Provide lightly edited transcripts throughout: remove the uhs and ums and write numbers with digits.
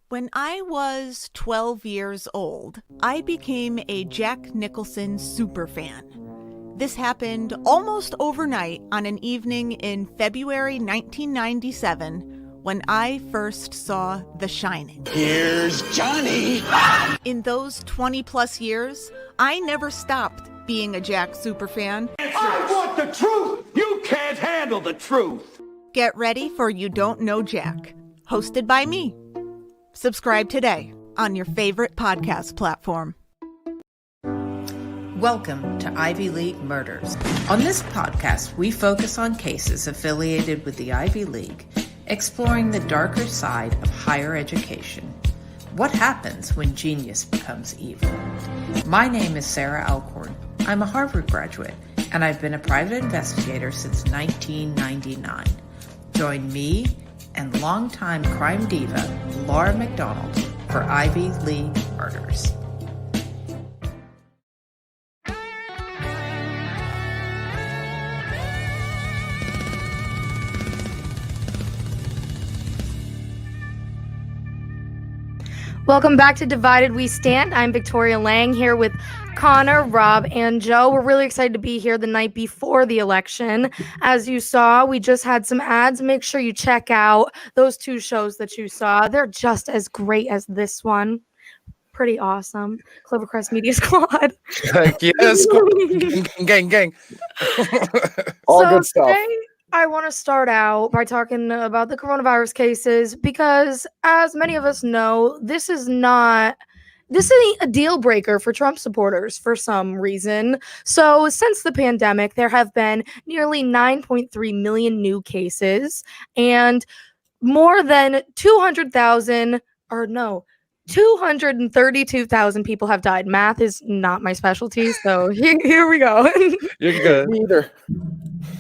When I was 12 years old, I became a Jack Nicholson superfan. This happened almost overnight on an evening in February 1997 when I first saw The Shining. Here's Johnny! In those 20 plus years, I never stopped being a Jack superfan. I want the truth! You can't handle the truth! Get ready for You Don't Know Jack, hosted by me. Subscribe today on your favorite podcast platform. Welcome to Ivy League Murders. On this podcast, we focus on cases affiliated with the Ivy League, exploring the darker side of higher education. What happens when genius becomes evil? My name is Sarah Alcorn. I'm a Harvard graduate, and I've been a private investigator since 1999. Join me and longtime crime diva Laura McDonald for Ivy League Murders. Welcome back to Divided We Stand. I'm Victoria Lang here with Connor, Rob, and Joe. We're really excited to be here the night before the election. As you saw, we just had some ads. Make sure you check out those two shows that you saw. They're just as great as this one. Pretty awesome. Clovercrest Media Squad. Yes, gang. All good stuff. Today, I want to start out by talking about the coronavirus cases because, as many of us know, this is a deal breaker for Trump supporters for some reason. So since the pandemic, there have been nearly 9.3 million new cases and more than 232,000 people have died. Math is not my specialty, so here we go. You're good. Neither.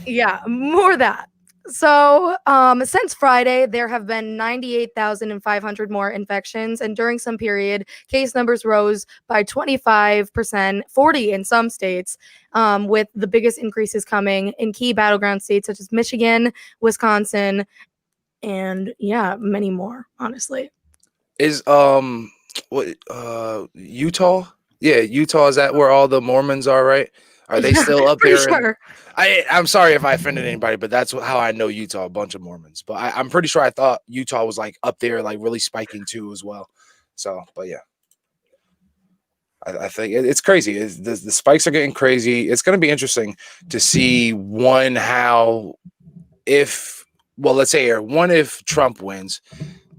Yeah, more that. So since Friday, there have been 98,500 more infections, and during some period, case numbers rose by 25%, 40% in some states, with the biggest increases coming in key battleground states such as Michigan, Wisconsin, and many more, honestly. Is Utah? Yeah, Utah, is that where all the Mormons are, right? Are they still up there? Sure. I'm sorry if I offended anybody, but that's how I know Utah, a bunch of Mormons. But I'm pretty sure I thought Utah was like up there, like really spiking too as well. So, but yeah. I think it's crazy. The spikes are getting crazy. It's going to be interesting to see if Trump wins,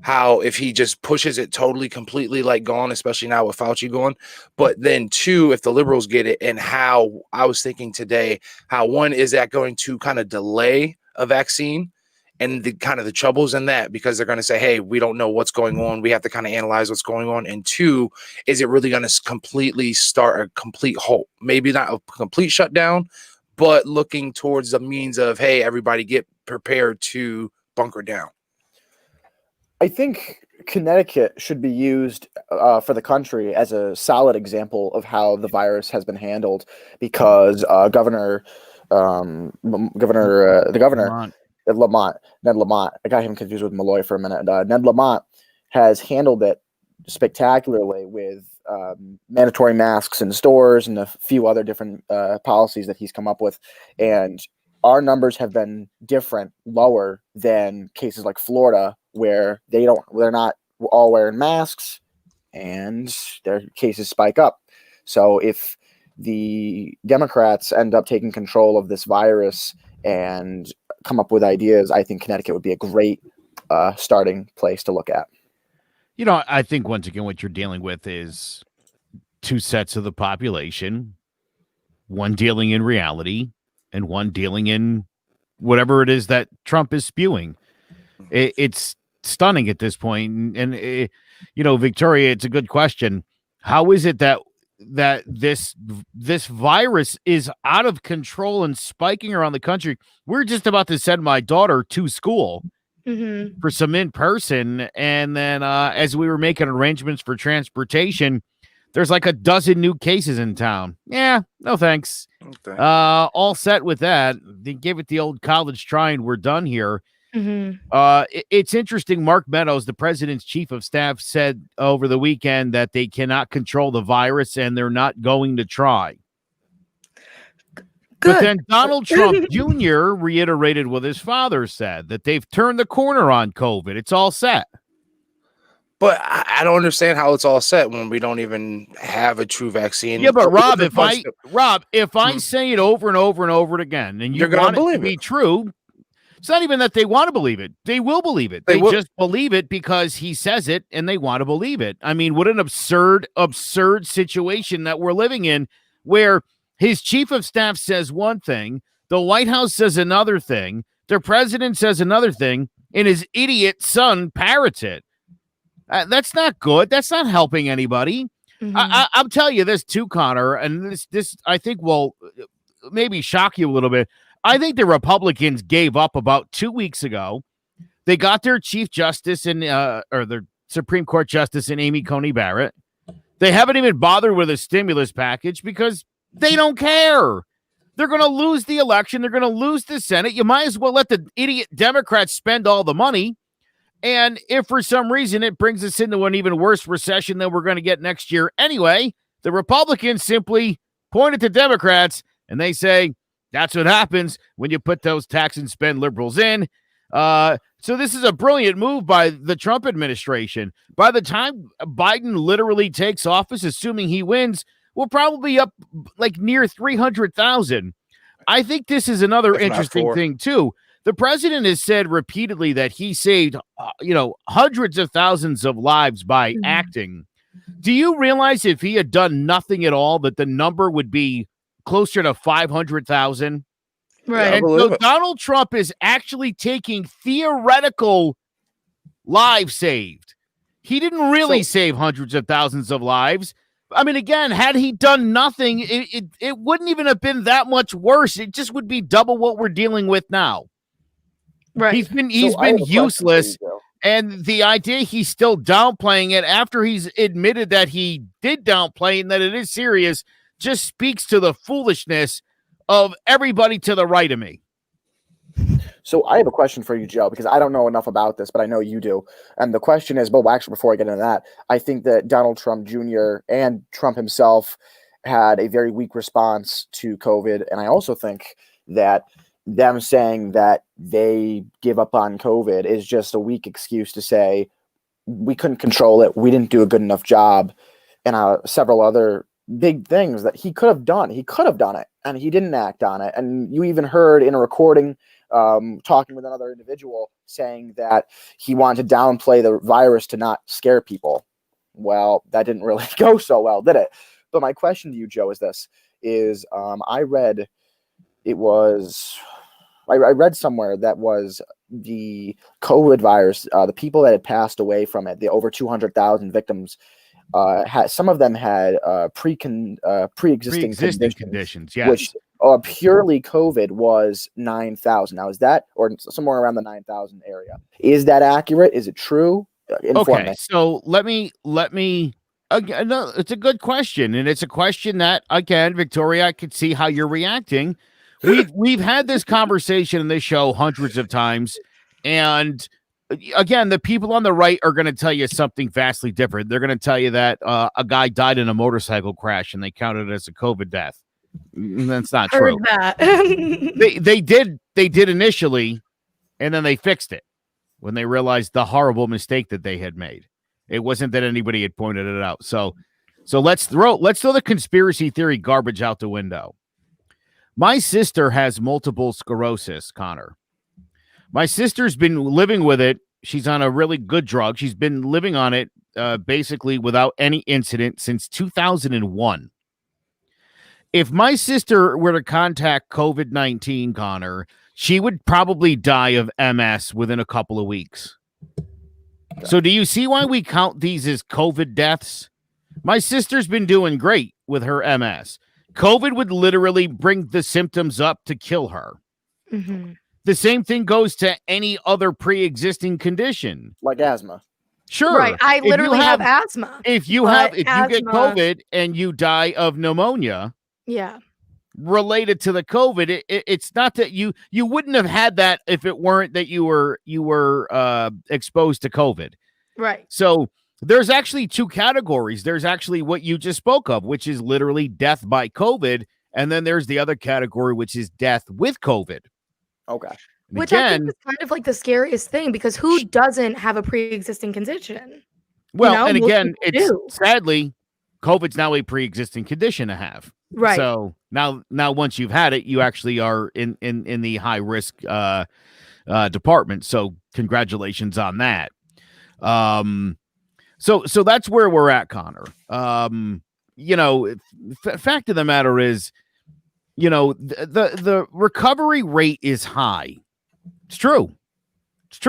how if he just pushes it totally completely like gone, especially now with Fauci going, but then two, if the liberals get it, and how I was thinking today, how one is that going to kind of delay a vaccine and the kind of the troubles in that, because they're going to say, hey, we don't know what's going on. We have to kind of analyze what's going on. And two, is it really going to completely start a complete halt? Maybe not a complete shutdown, but looking towards the means of, hey, everybody get prepared to bunker down. I think Connecticut should be used for the country as a solid example of how the virus has been handled, because Ned Lamont, I got him confused with Malloy for a minute. Ned Lamont has handled it spectacularly with mandatory masks in stores and a few other different policies that he's come up with. And our numbers have been lower than cases like Florida, where they're not all wearing masks and their cases spike up. So if the Democrats end up taking control of this virus and come up with ideas, I think Connecticut would be a great starting place to look at. You know, I think once again, what you're dealing with is two sets of the population, one dealing in reality and one dealing in whatever it is that Trump is spewing. It's stunning at this point. And Victoria, it's a good question. How is it that this virus is out of control and spiking around the country? We're just about to send my daughter to school for some in-person. And then as we were making arrangements for transportation, there's like a dozen new cases in town. Yeah, no thanks. Okay. All set with that. They gave it the old college try and we're done here. It's interesting. Mark Meadows, the president's chief of staff, said over the weekend that they cannot control the virus and they're not going to try. Good. But then Donald Trump Jr. reiterated what his father said, that they've turned the corner on COVID. It's all set. But I don't understand how it's all set when we don't even have a true vaccine. Yeah, but Rob, if I say it over and over and over again, and you want it to be true, it's not even that they want to believe it. They will believe it. They just believe it because he says it and they want to believe it. I mean, what an absurd situation that we're living in, where his chief of staff says one thing, the White House says another thing, their president says another thing, and his idiot son parrots it. That's not good. That's not helping anybody. I'm telling you this too, Connor, and this I think will maybe shock you a little bit. I think the Republicans gave up about 2 weeks ago. They got their Chief Justice or their Supreme Court Justice in Amy Coney Barrett. They haven't even bothered with a stimulus package because they don't care. They're going to lose the election. They're going to lose the Senate. You might as well let the idiot Democrats spend all the money. And if for some reason it brings us into an even worse recession than we're going to get next year anyway, the Republicans simply point at the Democrats and they say, that's what happens when you put those tax and spend liberals in. So this is a brilliant move by the Trump administration. By the time Biden literally takes office, assuming he wins, we'll probably be up like near 300,000. I think this is another interesting thing too. The president has said repeatedly that he saved, hundreds of thousands of lives by acting. Do you realize if he had done nothing at all, that the number would be closer to 500,000? Right. And so Donald Trump is actually taking theoretical lives saved. He didn't really save hundreds of thousands of lives. I mean, again, had he done nothing, it wouldn't even have been that much worse. It just would be double what we're dealing with now. Right. He's been useless. And the idea he's still downplaying it after he's admitted that he did downplay and that it is serious just speaks to the foolishness of everybody to the right of me. So I have a question for you, Joe, because I don't know enough about this, but I know you do. And the question is, well, actually, before I get into that, I think that Donald Trump Jr. and Trump himself had a very weak response to COVID. And I also think that them saying that they give up on COVID is just a weak excuse to say we couldn't control it, we didn't do a good enough job, and several other big things that he could have done. He could have done it, and he didn't act on it. And you even heard in a recording talking with another individual saying that he wanted to downplay the virus to not scare people. Well, that didn't really go so well, did it? But my question to you, Joe, is this: I read somewhere that was the COVID virus, the people that had passed away from it, the over 200,000 victims, some of them had pre-existing conditions, yes. Which purely COVID was 9,000. Now, is that, or somewhere around the 9,000 area? Is that accurate? Is it true? Inform me. So let me. No, it's a good question, and it's a question that, again, Victoria, I could see how you're reacting. We've had this conversation in this show hundreds of times, and again, the people on the right are going to tell you something vastly different. They're going to tell you that a guy died in a motorcycle crash and they counted it as a COVID death. That's not true. That. They did initially, and then they fixed it when they realized the horrible mistake that they had made. It wasn't that anybody had pointed it out. So let's throw the conspiracy theory garbage out the window. My sister has multiple sclerosis, Connor. My sister's been living with it. She's on a really good drug. She's been living on it basically without any incident since 2001. If my sister were to contact COVID-19, Connor, she would probably die of MS within a couple of weeks. So do you see why we count these as COVID deaths? My sister's been doing great with her MS. COVID would literally bring the symptoms up to kill her. Mm-hmm. The same thing goes to any other pre-existing condition. Like asthma. Sure. Right. I literally have asthma. If you get COVID and you die of pneumonia. Yeah. related to the COVID. It's not that you wouldn't have had that if it weren't that you were exposed to COVID. Right. So there's actually two categories. There's actually what you just spoke of, which is literally death by COVID. And then there's the other category, which is death with COVID. Okay. And Which I think is kind of like the scariest thing, because who doesn't have a pre-existing condition? well, and most again, people it's do. sadly, COVID's now a pre-existing condition to have. Right. So now once you've had it, you actually are in the high risk department. So congratulations on that. So that's where we're at, Connor. Fact of the matter is, the recovery rate is high. It's true. It's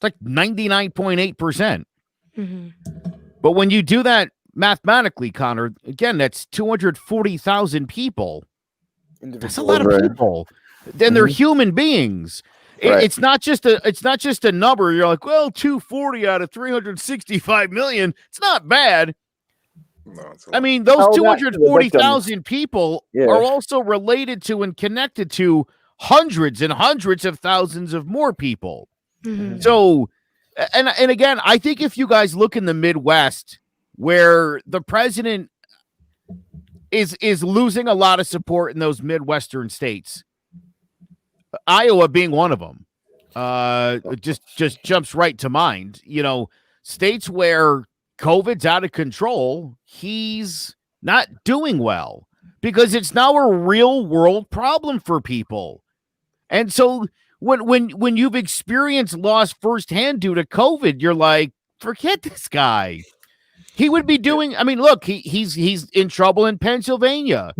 like 99.8%. Mhm. But when you do that mathematically, Connor, again, that's 240,000 people. That's a lot of people. Then they're human beings. Right. It's not just a number. You're like, well, 240 out of 365 million. It's not bad. I mean, those Tell that to the 240,000 people Yeah. are also related to and connected to hundreds and hundreds of thousands of more people. Mhm. So, and again, I think if you guys look in the Midwest, where the president is losing a lot of support in those Midwestern states, Iowa being one of them, just jumps right to mind. States where COVID's out of control, he's not doing well because it's now a real world problem for people. And so when you've experienced loss firsthand due to COVID, you're like, forget this guy. He would be doing. I mean, look, he's in trouble in Pennsylvania.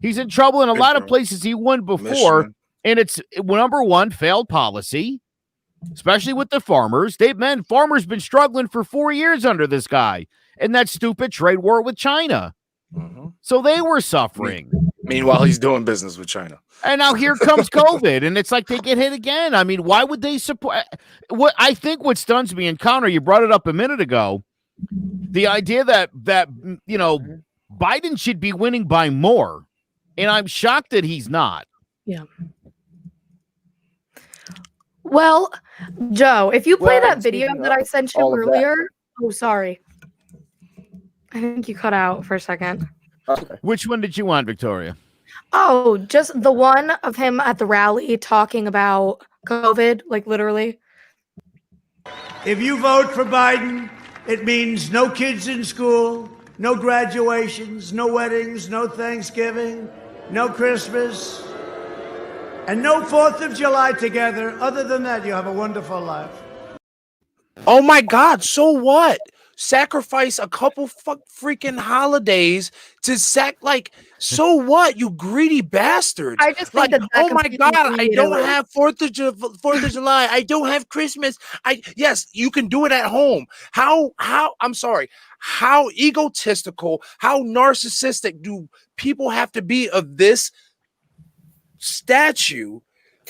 He's in trouble in a lot of places he won before. Michigan. And it's number one, failed policy, especially with the farmers. Farmers been struggling for 4 years under this guy and that stupid trade war with China. Mhm. So they were suffering. Meanwhile, he's doing business with China. And now here comes COVID, and it's like they get hit again. I mean, why would they support? What I think what stuns me, and Connor, you brought it up a minute ago, the idea that Biden should be winning by more, and I'm shocked that he's not. Yeah. Well, Joe, if you play Well, that video speaking that I of sent you all of that- earlier, oh, sorry. I think you cut out for a second. Okay. Which one did you want, Victoria? Oh, just the one of him at the rally talking about COVID, like literally. If you vote for Biden, it means no kids in school, no graduations, no weddings, no Thanksgiving, no Christmas, and no 4th of July together. Other than that, you have a wonderful life. Oh my God! So what? Sacrifice a couple freaking holidays to so what? You greedy bastards! I just think that oh my completely God! I don't reiterates- have 4th of July. I don't have Christmas. Yes, you can do it at home. How? I'm sorry. How egotistical? How narcissistic do people have to be of this statue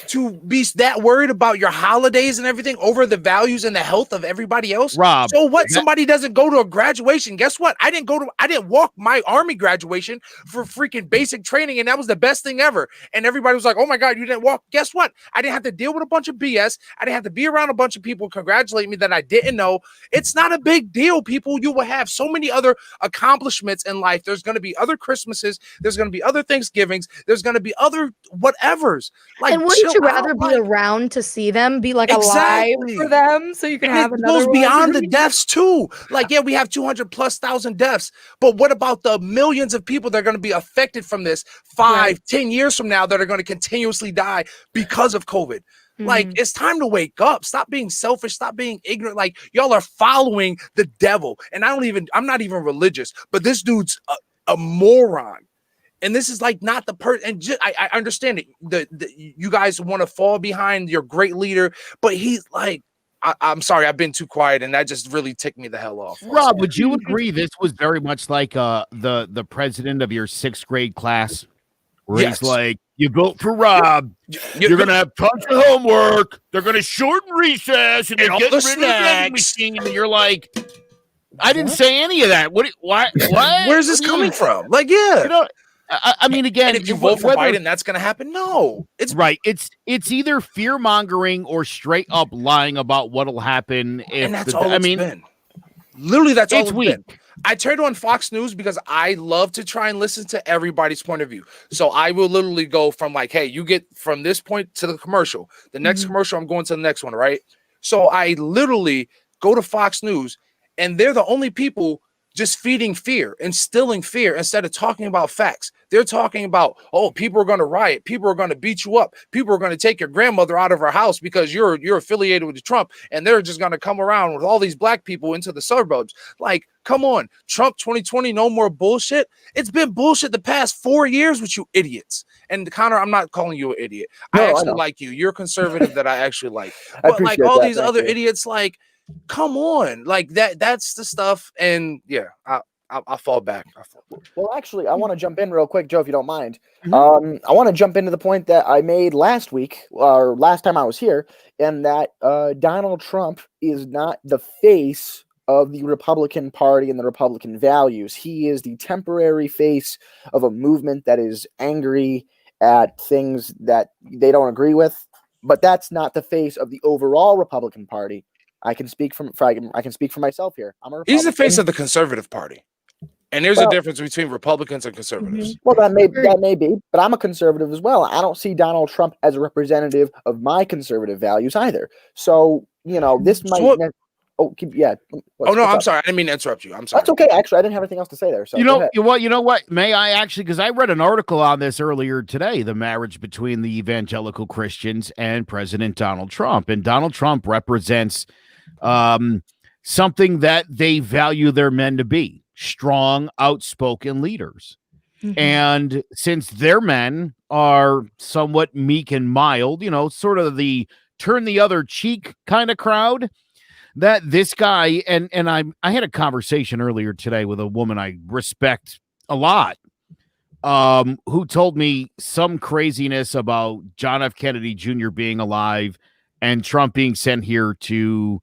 to be that worried about your holidays and everything over the values and the health of everybody else? Rob, So what? Somebody doesn't go to a graduation. Guess what? I didn't walk my army graduation for freaking basic training, and that was the best thing ever. And everybody was like, "Oh my God, you didn't walk." Guess what? I didn't have to deal with a bunch of BS. I didn't have to be around a bunch of people congratulate me that I didn't know. It's not a big deal, people. You will have so many other accomplishments in life. There's going to be other Christmases. There's going to be other Thanksgivings. There's going to be other whatevers. Like, And wouldn't you chill rather out, be like- around to see them, be like Exactly. alive for them, so you can And have it another goes one? beyond the deaths too. Like, yeah, we have 200,000+ deaths, but what about the millions of people that are going to be affected from this 5-10 years from now that are going to continuously die because of COVID? Like, it's time to wake up. Stop being selfish. Stop being ignorant. Like, y'all are following the devil. And I'm not even religious, but this dude's a moron. And this is like not the person. And I understand it. You guys want to fall behind your great leader, but he's like, I'm sorry, I've been too quiet, and that just really ticked me the hell off. Rob, would you agree this was very much like the president of your 6th grade class, where Yes. he's like, "You vote for Rob, you're gonna have tons of homework. They're gonna shorten recess, and they're all getting the rid of the vending snacks." machine." And you're like, "I didn't say any of that. What? Where's this coming from? Like, yeah, You know, I mean, again, And if you vote for Biden, that's going to happen. No, it's right. It's either fear mongering or straight up lying about what'll happen. If and that's all it's been. Literally, that's all it's weak. been. I turned on Fox News because I love to try and listen to everybody's point of view. So I will literally go from like, hey, you get from this point to the commercial. The next commercial, I'm going to the next one, right? So I literally go to Fox News, and they're the only people just feeding fear, instilling fear instead of talking about facts. They're talking about, oh, people are going to riot. People are going to beat you up. People are going to take your grandmother out of her house because you're affiliated with Trump, and they're just going to come around with all these black people into the suburbs. Like, come on, Trump 2020, no more bullshit. It's been bullshit the past 4 years with you idiots. And Connor, I'm not calling you an idiot. No, I actually like you. You're a conservative that I actually like. I But like appreciate all that. these Thank other you. idiots, like, come on, like that's the stuff. And yeah, I'll fall back. Well, actually, I want to jump in real quick, Joe, if you don't mind. Mm-hmm. I want to jump into the point that I made last week or last time I was here, and that Donald Trump is not the face of the Republican Party and the Republican values. He is the temporary face of a movement that is angry at things that they don't agree with, but that's not the face of the overall Republican Party. I can speak for myself here. I'm a Republican. He's the face of the conservative party. And there's a difference between Republicans and conservatives. Well, that may be, but I'm a conservative as well. I don't see Donald Trump as a representative of my conservative values either. So, this might. Yeah. I'm sorry. I didn't mean to interrupt you. I'm sorry. That's okay. Actually, I didn't have anything else to say there. So you know what? May I actually? Because I read an article on this earlier today. The marriage between the evangelical Christians and President Donald Trump, and Donald Trump represents something that they value their men to be: strong, outspoken leaders. And since their men are somewhat meek and mild, sort of the turn the other cheek kind of crowd, that this guy and I had a conversation earlier today with a woman I respect a lot, who told me some craziness about John F. Kennedy Jr. being alive and Trump being sent here to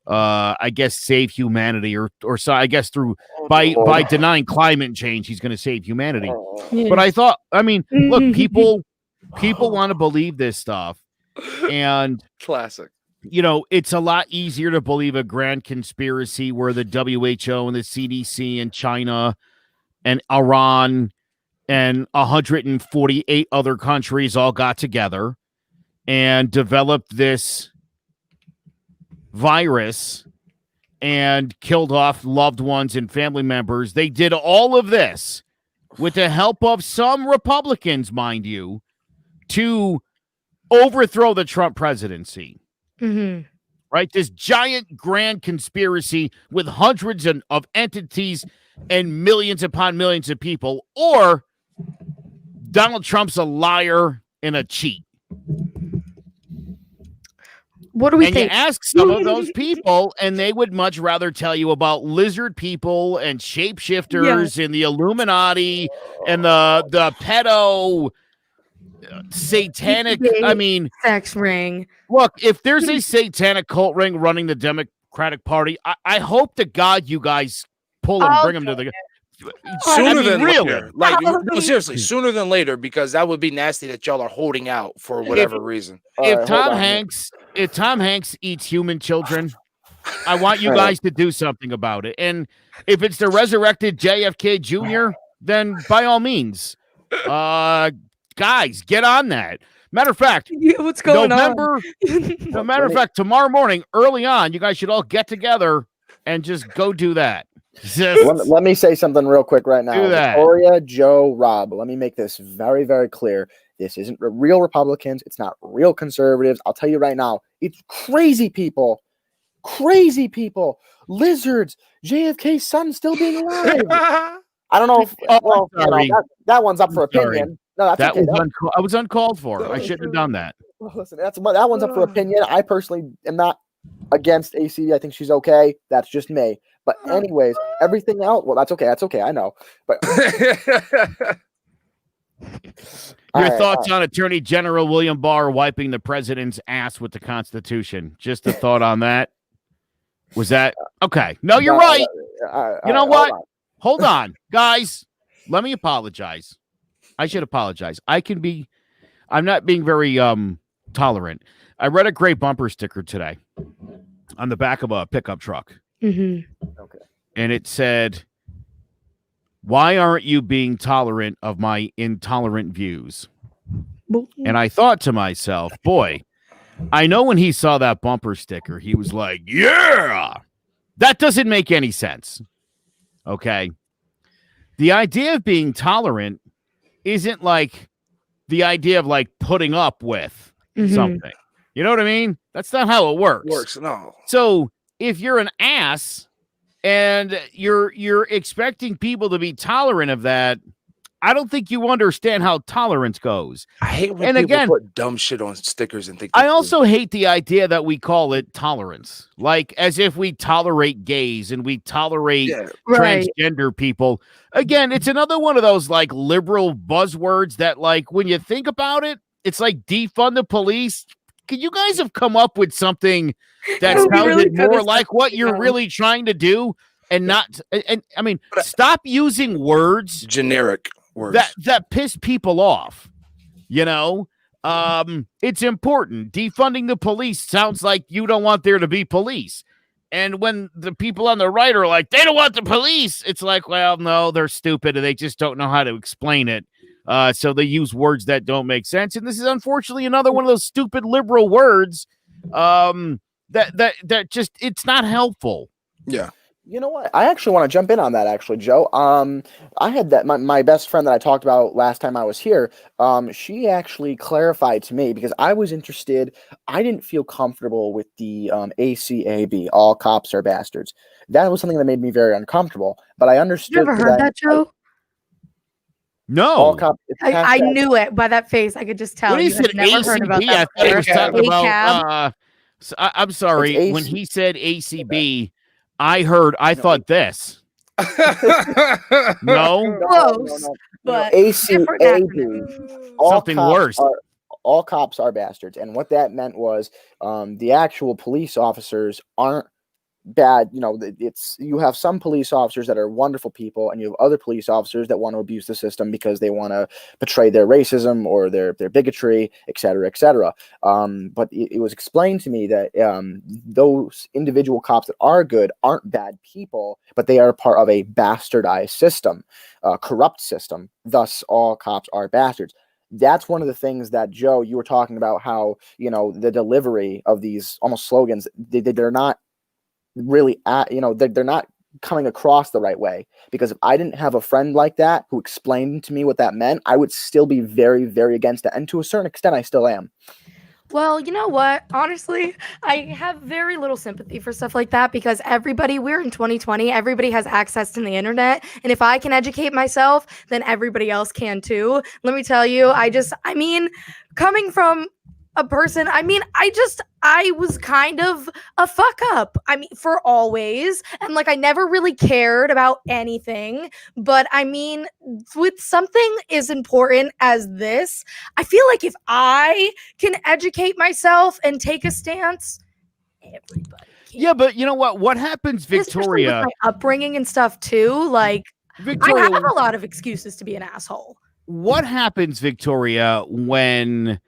I guess save humanity or so I guess through by denying climate change he's going to save humanity. But I thought, look, people want to believe this stuff, and classic. It's a lot easier to believe a grand conspiracy where the WHO and the CDC and China and Iran and 148 other countries all got together and developed this virus and killed off loved ones and family members. They did all of this with the help of some Republicans, mind you, to overthrow the Trump presidency. Right? This giant grand conspiracy with hundreds of entities and millions upon millions of people, or Donald Trump's a liar and a cheat. What do we think? You ask some of those people, and they would much rather tell you about lizard people and shapeshifters and the Illuminati and the pedo satanic. Sex ring. Look, if there's a satanic cult ring running the Democratic Party, I hope to God you guys pull him, bring him to the sooner than later. Like, no, seriously, sooner than later, because that would be nasty that y'all are holding out for whatever reason. If Tom Hanks eats human children, I want you guys to do something about it. And if it's the resurrected JFK Jr., then by all means, guys, get on that. Matter of fact, what's going on? Matter of fact, tomorrow morning, early on, you guys should all get together and just go do that. Let me say something real quick right now. Do that. Victoria, Joe, Rob, let me make this very, very clear. This isn't real Republicans. It's not real conservatives. I'll tell you right now, it's crazy people. Crazy people. Lizards. JFK's son still being alive. I don't know if that one's up for opinion. No, that's okay. I was uncalled for. I shouldn't have done that. Listen, that one's up for opinion. I personally am not against AC. I think she's okay. That's just me. But anyways, everything else, well, that's okay. That's okay. I know. But your thoughts on Attorney General William Barr wiping the president's ass with the Constitution? Just a thought on that. Was that okay? No, you're right. You know what? Hold on, guys. Let me apologize. I should apologize. I'm not being very tolerant. I read a great bumper sticker today on the back of a pickup truck. Mm-hmm. Okay. And it said, "Why aren't you being tolerant of my intolerant views?" And I thought to myself, boy, I know when he saw that bumper sticker, he was like, yeah, that doesn't make any sense. Okay. The idea of being tolerant isn't like the idea of like putting up with something. You know what I mean? That's not how it works. No. So if you're an ass and you're expecting people to be tolerant of that, I don't think you understand how tolerance goes. I hate when And people again, put dumb shit on stickers and think. I also hate the idea that we call it tolerance, like as if we tolerate gays and we tolerate Right. transgender people. Again, it's another one of those like liberal buzzwords that, like, when you think about it, it's like defund the police. Could you guys have come up with something that We really sounded could've more like what said you're that. really trying to do, and not? And I mean, stop using words generic words that piss people off. You know, it's important. Defunding the police sounds like you don't want there to be police. And when the people on the right are like, they don't want the police, it's like, well, no, they're stupid and they just don't know how to explain it. So they use words that don't make sense. And this is unfortunately another one of those stupid liberal words that just, it's not helpful. Yeah. You know what? I actually want to jump in on that, actually, Joe. I had that my best friend that I talked about last time I was here. She actually clarified to me because I was interested. I didn't feel comfortable with the ACAB, all cops are bastards. That was something that made me very uncomfortable. But I understood. You ever heard that, Joe? No. All cops. I knew it by that face. I could just tell. When he You had said never heard about ACB, that I thought he before. was talking ACAB. about. I'm sorry. It's When AC he said ACB, I thought this. No, Close, but different ACAB. acronym. Something worse. All cops are bastards, and what that meant was the actual police officers aren't bad. You know, you have some police officers that are wonderful people, and you have other police officers that want to abuse the system because they want to portray their racism or their bigotry, et cetera, et cetera. But it was explained to me that those individual cops that are good aren't bad people, but they are part of a bastardized system, corrupt system. Thus, all cops are bastards. That's one of the things that, Joe, you were talking about, how, you know, the delivery of these almost slogans, they're not really they're not coming across the right way, because if I didn't have a friend like that who explained to me what that meant, I would still be very, very against it, and to a certain extent I still am. Well, you know what? Honestly, I have very little sympathy for stuff like that because we're in 2020, everybody has access to the internet. And if I can educate myself, then everybody else can too. Let me tell you, coming from a person, I was kind of a fuck up. For always. And like, I never really cared about anything. But with something as important as this, I feel like if I can educate myself and take a stance, everybody can. Yeah, but you know what? What happens, Especially with Victoria? my upbringing and stuff too. Like, Victoria, I have a lot of excuses to be an asshole. what happens, Victoria, when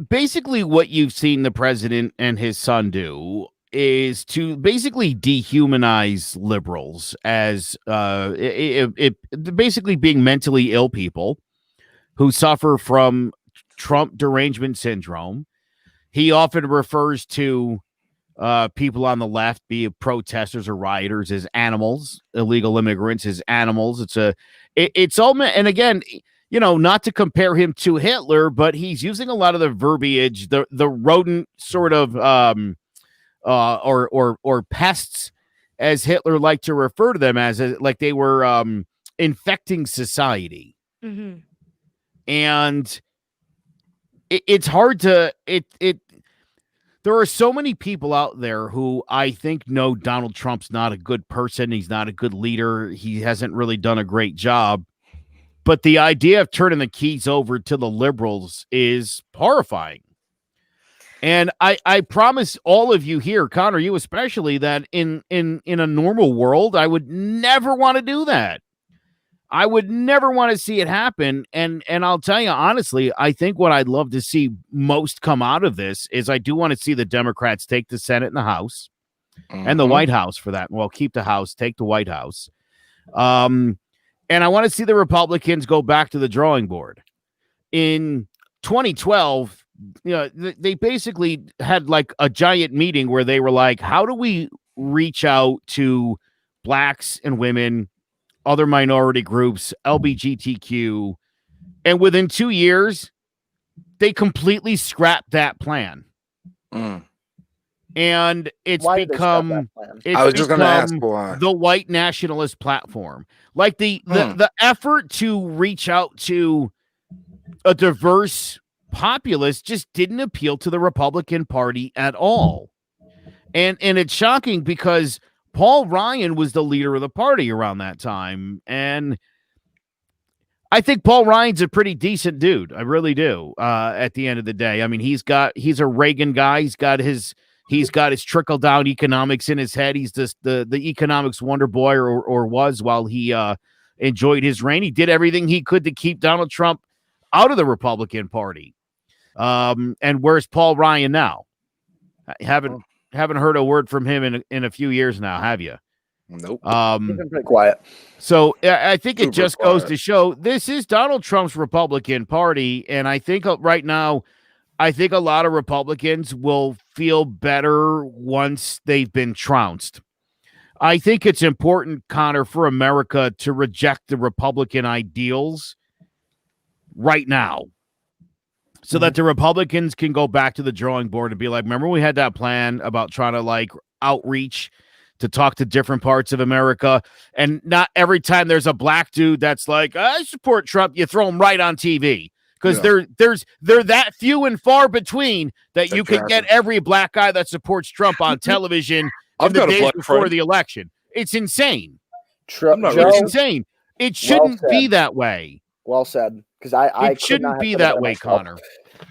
basically what you've seen the president and his son do is to basically dehumanize liberals as basically being mentally ill people who suffer from Trump derangement syndrome. He often refers to people on the left, be it protesters or rioters, as animals, illegal immigrants as animals. It's all, and again, you know, not to compare him to Hitler, but he's using a lot of the verbiage, the rodent sort of or pests, as Hitler liked to refer to them as, like they were infecting society. Mm-hmm. And it's hard to there are so many people out there who I think know Donald Trump's not a good person. He's not a good leader. He hasn't really done a great job. But the idea of turning the keys over to the liberals is horrifying. And I promise all of you here, Connor, you especially, that in a normal world, I would never want to do that. I would never want to see it happen. And I'll tell you honestly, I think what I'd love to see most come out of this is I do want to see the Democrats take the Senate and the House and the White House for that. Well, keep the House, take the White House. And I want to see the Republicans go back to the drawing board. In 2012, they basically had like a giant meeting where they were like, how do we reach out to blacks and women, other minority groups, LGBTQ, and within 2 years, they completely scrapped that plan. And it's become I was just going to ask why. The white nationalist platform. Like the effort to reach out to a diverse populace just didn't appeal to the Republican Party at all. And it's shocking because Paul Ryan was the leader of the party around that time. And I think Paul Ryan's a pretty decent dude. I really do. At the end of the day, I mean, he's a Reagan guy. He's got his trickle down economics in his head. He's just the economics wonder boy or was while he enjoyed his reign. He did everything he could to keep Donald Trump out of the Republican Party. And where's Paul Ryan now? Haven't heard a word from him in a few years now, have you? Nope. He's been pretty quiet. So I think it just goes quiet. to show this is Donald Trump's Republican Party, and I think right now, I think a lot of Republicans will feel better once they've been trounced. I think it's important, Connor, for America to reject the Republican ideals right now, so that the Republicans can go back to the drawing board and be like, remember we had that plan about trying to like outreach to talk to different parts of America, and not every time there's a black dude that's like, I support Trump, you throw him right on TV. Because they're that few and far between that you can get every black guy that supports Trump on television in the days before the election. It's insane. It's insane. It shouldn't be that way. Well said. Because I it shouldn't be that way, Connor.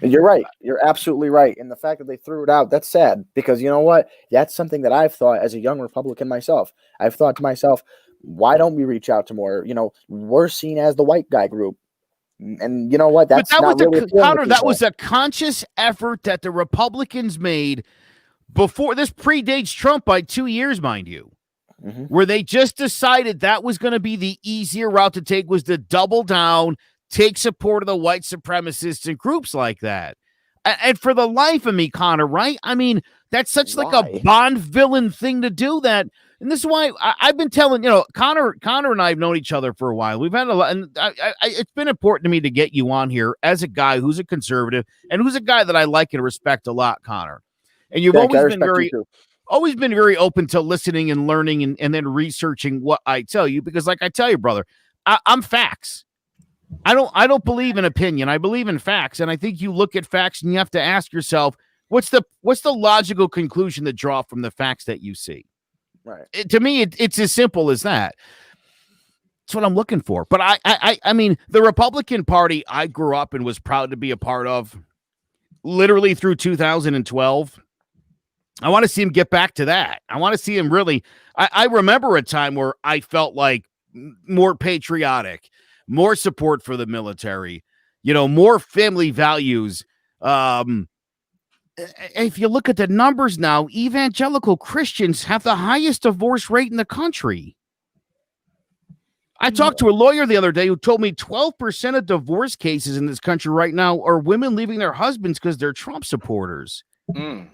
You're right. You're absolutely right. And the fact that they threw it out, that's sad. Because you know what? That's something that I've thought as a young Republican myself. I've thought to myself, why don't we reach out to more? We're seen as the white guy group. And you know what? That's not really Connor, that was a conscious effort that the Republicans made before. This predates Trump by 2 years, mind you, where they just decided that was going to be the easier route to take, was to double down, take support of the white supremacists and groups like that. And for the life of me, Connor, right? I mean, that's such like a Bond villain thing to do that. And this is why I've been telling, Connor and I have known each other for a while. We've had a lot, and it's been important to me to get you on here as a guy who's a conservative and who's a guy that I like and respect a lot, Connor. And you've always been very open to listening and learning and then researching what I tell you, because like I tell you, brother, I'm facts. I don't believe in opinion. I believe in facts. And I think you look at facts and you have to ask yourself, what's the logical conclusion to draw from the facts that you see? Right. To me, it's as simple as that. That's what I'm looking for. But I mean, the Republican Party I grew up and was proud to be a part of, literally through 2012. I want to see him get back to that. I want to see him really. I remember a time where I felt like more patriotic, more support for the military, more family values. If you look at the numbers now, evangelical Christians have the highest divorce rate in the country. I talked to a lawyer the other day who told me 12% of divorce cases in this country right now are women leaving their husbands because they're Trump supporters. Me.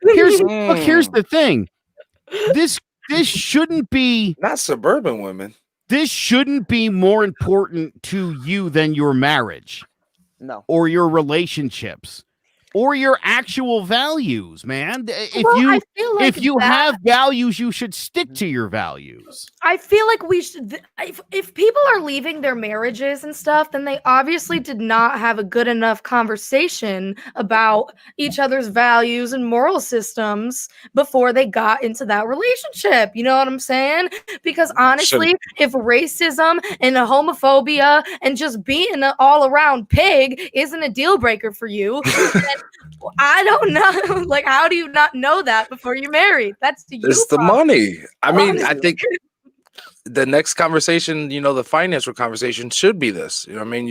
Here's the thing. This shouldn't be, not suburban women. This shouldn't be more important to you than your marriage. No. Or your relationships. Or your actual values, man. If you have values, you should stick to your values. I feel like we should. If people are leaving their marriages and stuff, then they obviously did not have a good enough conversation about each other's values and moral systems before they got into that relationship. You know what I'm saying? Because honestly, if racism and homophobia and just being an all-around pig isn't a deal breaker for you, then I don't know. Like, how do you not know that before you're married? That's it's the money. I mean, I think the next conversation, the financial conversation should be this. I mean,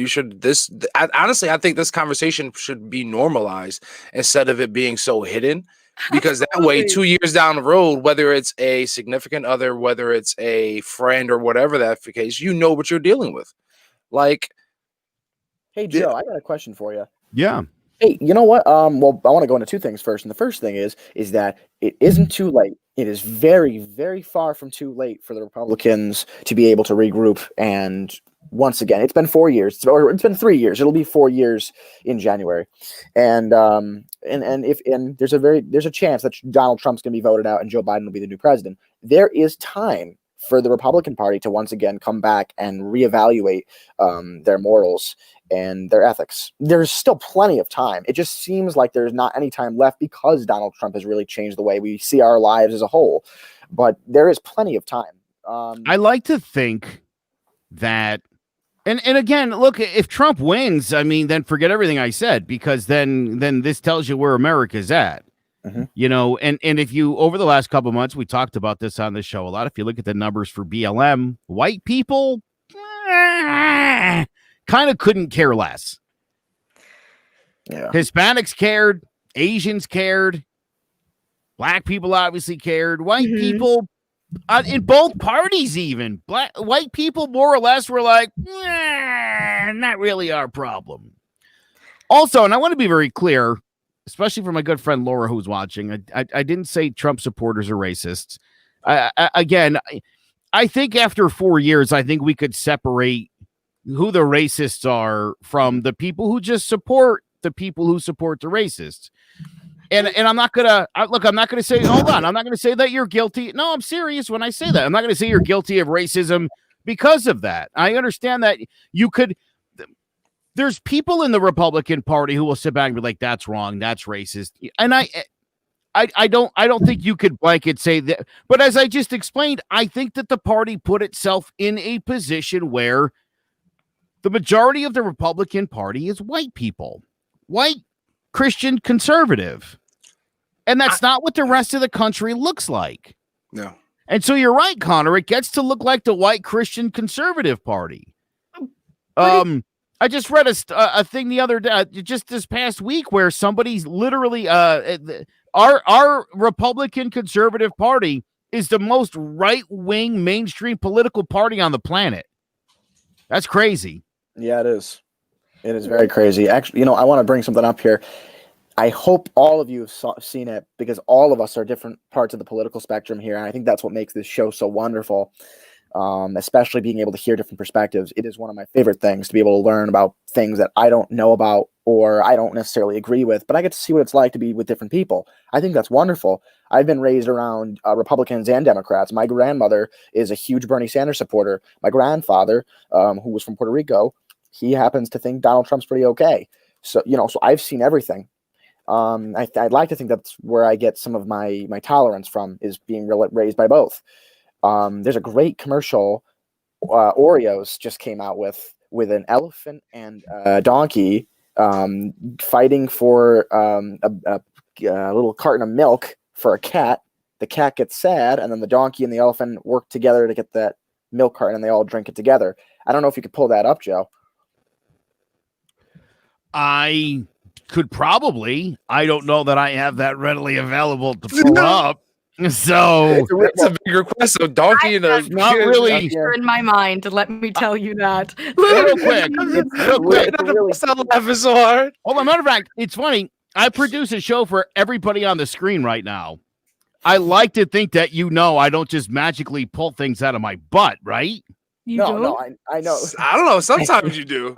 honestly, I think this conversation should be normalized instead of it being so hidden, because that way, 2 years down the road, whether it's a significant other, whether it's a friend or whatever that the case, you know what you're dealing with. Like, hey, Joe, I got a question for you. Yeah. Hey, you know what? Well, I want to go into two things first. And the first thing is that it isn't too late. It is very, very far from too late for the Republicans to be able to regroup. And once again, it's been 4 years, or it's been 3 years. It'll be 4 years in January. And there's a chance that Donald Trump's going to be voted out and Joe Biden will be the new president. There is time for the Republican Party to once again come back and reevaluate their morals and their ethics. There's still plenty of time. It just seems like there's not any time left because Donald Trump has really changed the way we see our lives as a whole. But there is plenty of time. I like to think that, and again, look, if Trump wins, I mean, then forget everything I said, because then this tells you where America's at. Mm-hmm. And if you, over the last couple of months, we talked about this on the show a lot. If you look at the numbers for BLM, white people kind of couldn't care less. Yeah. Hispanics cared, Asians cared, black people obviously cared, white people in both parties, even white people more or less were like, not really our problem. Also, and I want to be very clear, especially for my good friend Laura, who's watching, I didn't say Trump supporters are racists. Again, I think after 4 years, I think we could separate who the racists are from the people who just support the people who support the racists. And I'm not gonna I'm not gonna say, hold on, I'm not gonna say that you're guilty. No, I'm serious when I say that. I'm not gonna say you're guilty of racism because of that. I understand that there's people in the Republican Party who will sit back and be like, that's wrong, that's racist. And I don't think you could blanket say that. But as I just explained, I think that the party put itself in a position where the majority of the Republican Party is white people, white Christian conservative. And that's not what the rest of the country looks like. No. And so you're right, Connor. It gets to look like the white Christian conservative party. I just read a thing the other day, just this past week, where somebody's literally our Republican conservative party is the most right-wing mainstream political party on the planet. That's crazy. Yeah, it is. It is very crazy. Actually, I want to bring something up here. I hope all of you have seen it, because all of us are different parts of the political spectrum here. And I think that's what makes this show so wonderful, especially being able to hear different perspectives. It is one of my favorite things to be able to learn about things that I don't know about or I don't necessarily agree with, but I get to see what it's like to be with different people. I think that's wonderful. I've been raised around Republicans and Democrats. My grandmother is a huge Bernie Sanders supporter. My grandfather, who was from Puerto Rico, he happens to think Donald Trump's pretty okay. So, so I've seen everything. I'd like to think that's where I get some of my tolerance from, is being raised by both. There's a great commercial Oreos just came out with an elephant and a donkey fighting for a little carton of milk for a cat. The cat gets sad, and then the donkey and the elephant work together to get that milk carton, and they all drink it together. I don't know if you could pull that up, Joe. I could probably. I don't know that I have that readily available to pull up. So that's a big request. So donkey and a not really in my mind. Let me tell you that. Real quick. Laughing so hard. Well, as a matter of fact, it's funny. I produce a show for everybody on the screen right now. I like to think that I don't just magically pull things out of my butt, right? No, I know. I don't know. Sometimes you do.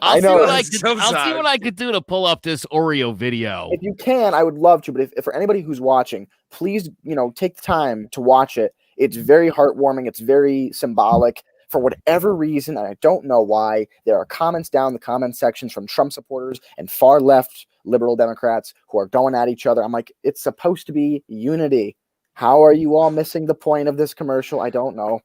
I'll see what I could do to pull up this Oreo video. If you can, I would love to. But if for anybody who's watching, please, take the time to watch it. It's very heartwarming. It's very symbolic. For whatever reason, and I don't know why, there are comments down the comment sections from Trump supporters and far left liberal Democrats who are going at each other. I'm like, it's supposed to be unity. How are you all missing the point of this commercial? I don't know.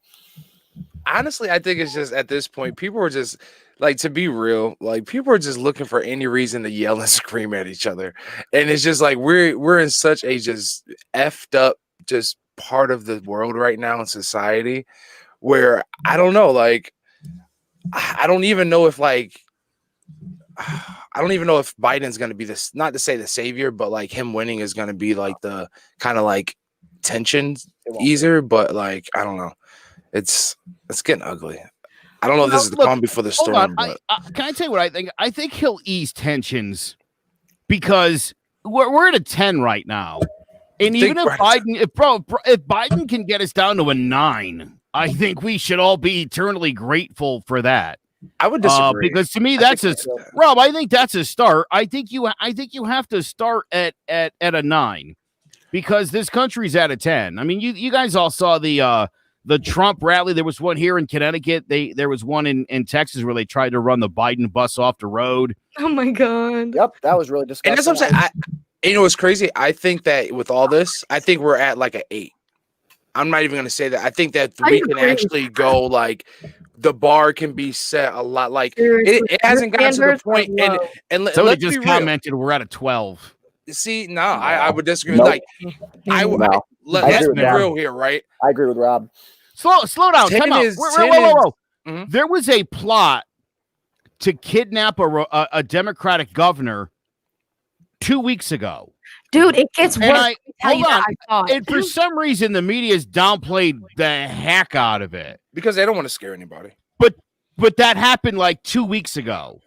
Honestly, I think it's just at this point, people are just like, to be real, like people are just looking for any reason to yell and scream at each other. And it's just like we're in such a just effed up just part of the world right now in society where I don't know, like, I don't even know if Biden's going to be this, not to say the savior, but like him winning is going to be like the kind of like tension easer, but like, I don't know. It's getting ugly. I don't know if this is the calm before the storm. But can I tell you what I think? I think he'll ease tensions because we're at a 10 right now. And even if Biden can get us down to a 9, I think we should all be eternally grateful for that. I would disagree because to me that's Rob. I think that's a start. I think you have to start at a 9 because this country's at a 10. I mean, you guys all saw the Trump rally. There was one here in Connecticut. There was one in Texas where they tried to run the Biden bus off the road. Oh my God. Yep, that was really disgusting. And that's what I'm saying. You know what's crazy? I think that with all this, I think we're at like an 8. I'm not even going to say that. I think that we can actually go like the bar can be set a lot. Like it hasn't gotten to the point. And somebody just commented we're at a 12. See, no, I would disagree. Nope. Let's be real here, right? I agree with Rob. Slow down. Time out. Whoa. Mm-hmm. There was a plot to kidnap a Democratic governor 2 weeks ago. Dude, it gets worse. And for some reason, the media's downplayed the heck out of it because they don't want to scare anybody. But that happened like 2 weeks ago.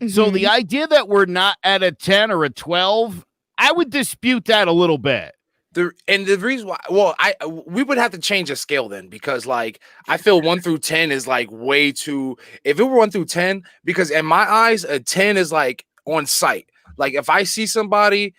Mm-hmm. So the idea that we're not at a 10 or a 12, I would dispute that a little bit. The reason why, we would have to change the scale then because like I feel 1 through 10 is like way too. If it were 1 through 10, because in my eyes, a 10 is like on sight. Like if I see somebody,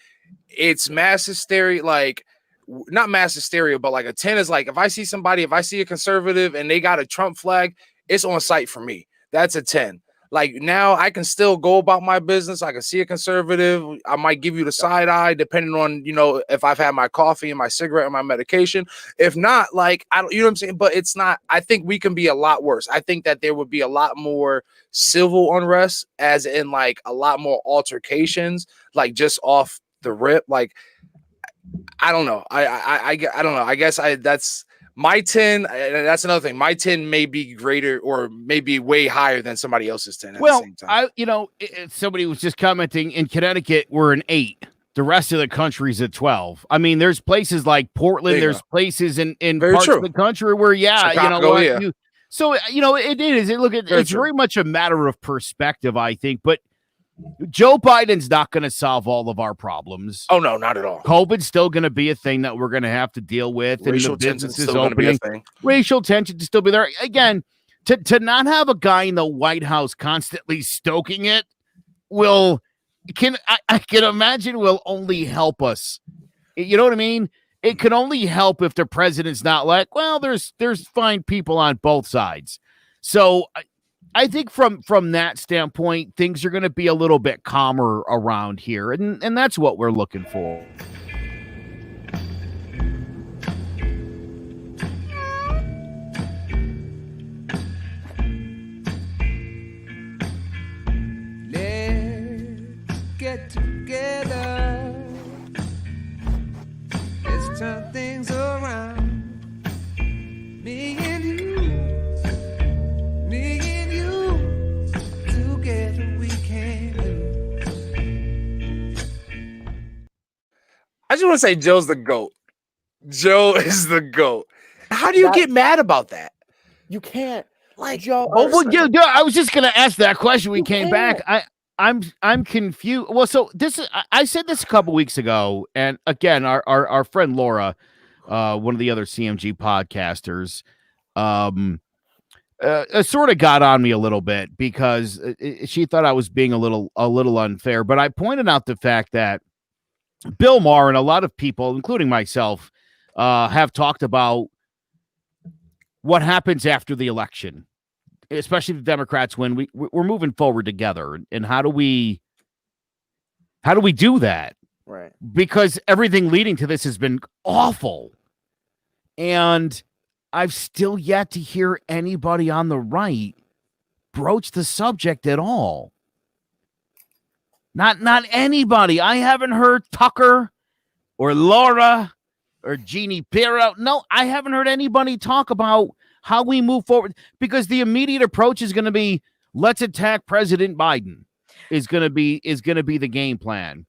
it's mass hysteria. Like not mass hysteria, but like a 10 is like if I see somebody, if I see a conservative and they got a Trump flag, it's on sight for me. That's a 10. Like now I can still go about my business. I can see a conservative. I might give you the side eye depending on, if I've had my coffee and my cigarette and my medication. If not, like, I don't, you know what I'm saying? But it's not, I think we can be a lot worse. I think that there would be a lot more civil unrest as in like a lot more altercations, like just off the rip. Like, I don't know. I don't know. I guess that's my 10. That's another thing. My 10 may be greater or maybe way higher than somebody else's 10. At the same time. Somebody was just commenting in Connecticut, we're an 8. The rest of the country's at 12. I mean, there's places like Portland. There's places in parts of the country where, Chicago, so it is. It's very much a matter of perspective, I think. But Joe Biden's not going to solve all of our problems. Oh, no, not at all. COVID's still going to be a thing that we're going to have to deal with. Racial and the business is opening. Racial tension to still be there. Again, to not have a guy in the White House constantly stoking it I can imagine will only help us. You know what I mean? It can only help if the president's not like, well, there's fine people on both sides. So I think from that standpoint, things are going to be a little bit calmer around here, and that's what we're looking for. Let's get together. Let's turn things around. Me and you. I just want to say Joe's the GOAT. Joe is the GOAT. How do you get mad about that? You can't. Like Joe. I was just going to ask that question. We came back. I'm confused. Well, so I said this a couple weeks ago, and again, our friend Laura, one of the other CMG podcasters, sort of got on me a little bit because she thought I was being a little unfair. But I pointed out the fact that Bill Maher and a lot of people, including myself, have talked about what happens after the election, especially if the Democrats win. We're moving forward together, and how do we do that? Right. Because everything leading to this has been awful, and I've still yet to hear anybody on the right broach the subject at all. Not anybody. I haven't heard Tucker or Laura or Jeannie Pirro. No, I haven't heard anybody talk about how we move forward, because the immediate approach is going to be, let's attack President Biden is going to be the game plan.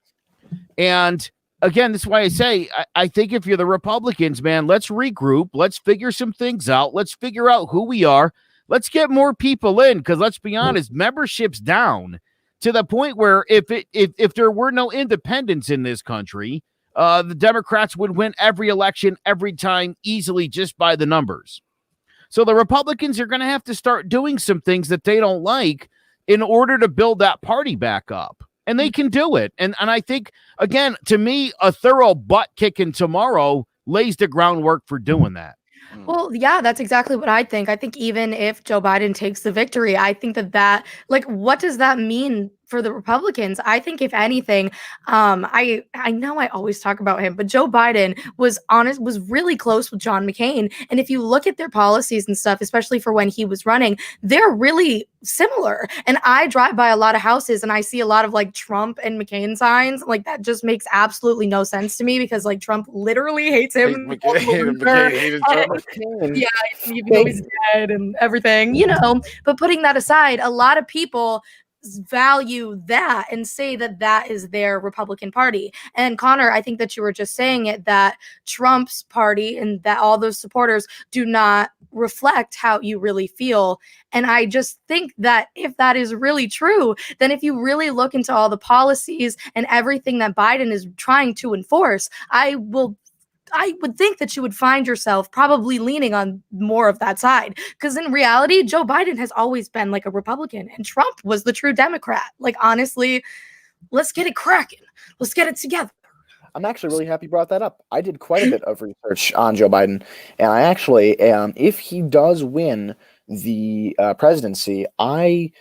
And again, that's why I say, I think if you're the Republicans, man, let's regroup. Let's figure some things out. Let's figure out who we are. Let's get more people in, because let's be honest, membership's down to the point where if there were no independents in this country, the Democrats would win every election every time easily just by the numbers. So the Republicans are going to have to start doing some things that they don't like in order to build that party back up. And they can do it. And I think, again, to me, a thorough butt kicking tomorrow lays the groundwork for doing that. Well, yeah, that's exactly what I think. I think even if Joe Biden takes the victory, I think that like, what does that mean for the Republicans? I think if anything, I know I always talk about him, but Joe Biden was really close with John McCain. And if you look at their policies and stuff, especially for when he was running, they're really similar. And I drive by a lot of houses and I see a lot of like Trump and McCain signs. Like, that just makes absolutely no sense to me, because like Trump literally hates him. McCain hated Trump. Yeah, even though he's dead and everything, you know. But putting that aside, a lot of people value that and say that that is their Republican Party. And Connor, I think that you were just saying it, that Trump's party and that all those supporters do not reflect how you really feel. And I just think that if that is really true, then if you really look into all the policies and everything that Biden is trying to enforce, I would think that you would find yourself probably leaning on more of that side, because in reality, Joe Biden has always been like a Republican and Trump was the true Democrat. Like, honestly, let's get it cracking. Let's get it together. I'm actually really happy you brought that up. I did quite a bit of research on Joe Biden, and I actually, if he does win the presidency, I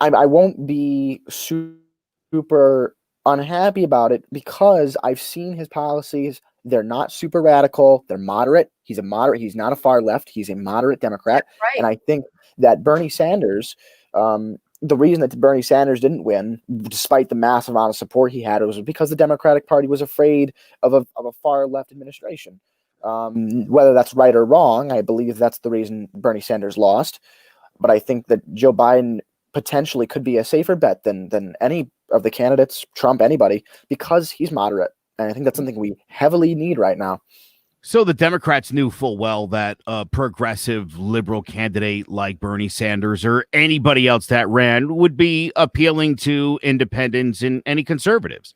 won't be super unhappy about it, because I've seen his policies. They're not super radical. They're moderate. He's a moderate. He's not a far left. He's a moderate Democrat. Right. And I think that Bernie Sanders, the reason that Bernie Sanders didn't win, despite the massive amount of support he had, was because the Democratic Party was afraid of a far left administration. Whether that's right or wrong, I believe that's the reason Bernie Sanders lost. But I think that Joe Biden potentially could be a safer bet than any of the candidates, Trump, anybody, because he's moderate. And I think that's something we heavily need right now. So the Democrats knew full well that a progressive liberal candidate like Bernie Sanders or anybody else that ran would be appealing to independents and any conservatives.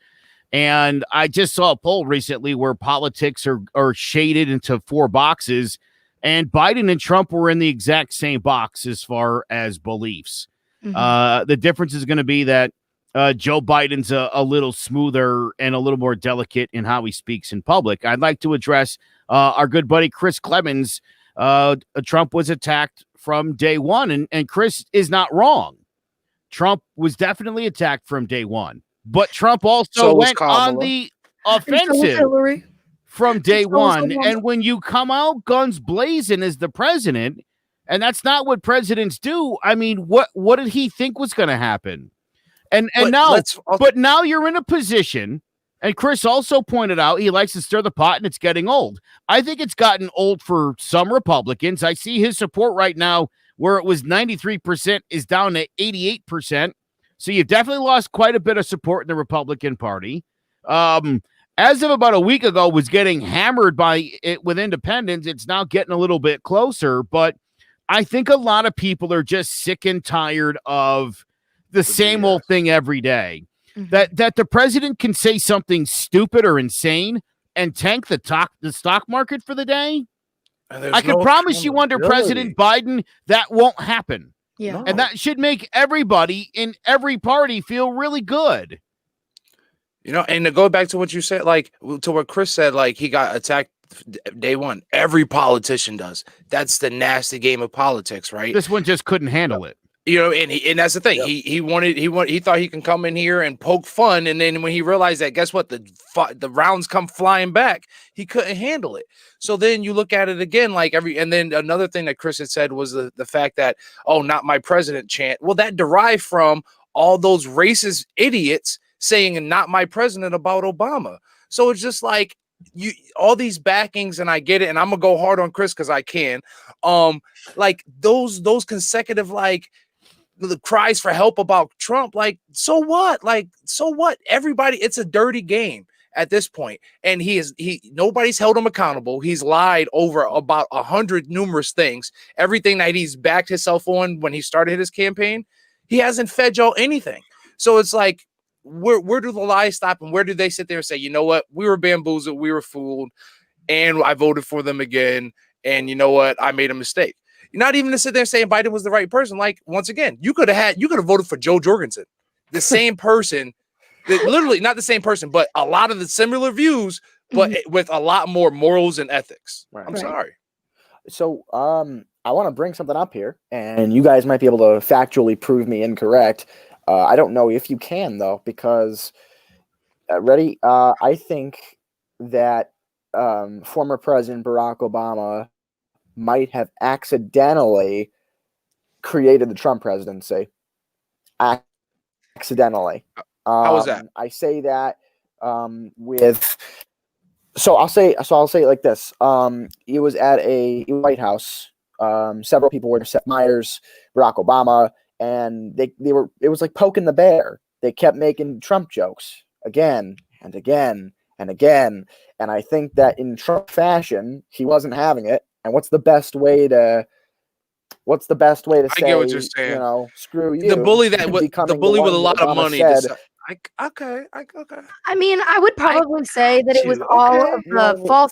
And I just saw a poll recently where politics are shaded into 4 boxes, and Biden and Trump were in the exact same box as far as beliefs. Mm-hmm. The difference is going to be that Joe Biden's a little smoother and a little more delicate in how he speaks in public. I'd like to address our good buddy Chris Clemens. Trump was attacked from day one, and Chris is not wrong. Trump was definitely attacked from day one, but Trump also went on the offensive from day one. And when you come out guns blazing as the president, and that's not what presidents do. I mean, what did he think was going to happen? But now you're in a position, and Chris also pointed out he likes to stir the pot, and it's getting old. I think it's gotten old for some Republicans. I see his support right now, where it was 93%, is down to 88%. So you've definitely lost quite a bit of support in the Republican Party. As of about a week ago, was getting hammered by it with independents. It's now getting a little bit closer, but I think a lot of people are just sick and tired of the same old thing every day. Mm-hmm. That the president can say something stupid or insane and tank the stock market for the day. I can promise you under President Biden that won't happen. Yeah. And that should make everybody in every party feel really good. You know, and to go back to what you said, like to what Chris said, like he got attacked day one. Every politician does. That's the nasty game of politics, right? This one just couldn't handle it. You know, and that's the thing. Yep. He thought he can come in here and poke fun, and then when he realized that, guess what? The rounds come flying back. He couldn't handle it. So then you look at it again, and then another thing that Chris had said was the fact that, oh, not my president chant. Well, that derived from all those racist idiots saying "not my president" about Obama. So it's just like you all these backings, and I get it, and I'm gonna go hard on Chris because I can. Like those consecutive like the cries for help about Trump, like so what? Everybody, it's a dirty game at this point, and nobody's held him accountable. He's lied over about 100 numerous things. Everything that he's backed himself on when he started his campaign, he hasn't fed y'all anything. So it's like, where do the lies stop, and where do they sit there and say, you know what, we were bamboozled, we were fooled, and I voted for them again, and you know what, I made a mistake. You're not even to sit there saying Biden was the right person. Like, once again, you could have voted for Joe Jorgensen, the same person, literally not the same person, but a lot of the similar views, but with a lot more morals and ethics. Right. I'm sorry. So, I want to bring something up here, and you guys might be able to factually prove me incorrect. I don't know if you can, though, because ready? I think that former President Barack Obama might have accidentally created the Trump presidency. Accidentally. How was that? I say that I'll say it like this. It was at a White House. Several people were Seth Meyers, Barack Obama, and it was like poking the bear. They kept making Trump jokes again and again and again. And I think that in Trump fashion, he wasn't having it. And what's the best way to say, I get what you're saying. You know, screw you. The bully with a lot of money. Okay. I mean, I would probably say that it was all of the false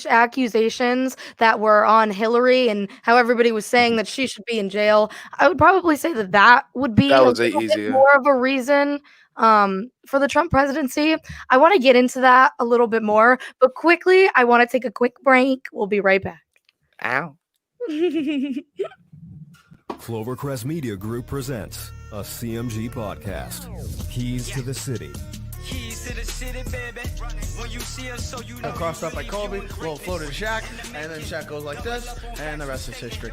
accusations that were on Hillary and how everybody was saying that she should be in jail. I would probably say that would be a little bit more of a reason for the Trump presidency. I want to get into that a little bit more, but quickly, I want to take a quick break. We'll be right back. Ow. Clovercrest Media Group presents a CMG podcast. Keys to the City. Keys to the city, baby. When you see us, so you know. Crossed up by Kobe, little floater to Shaq, and then Shaq goes like this, and the rest is history.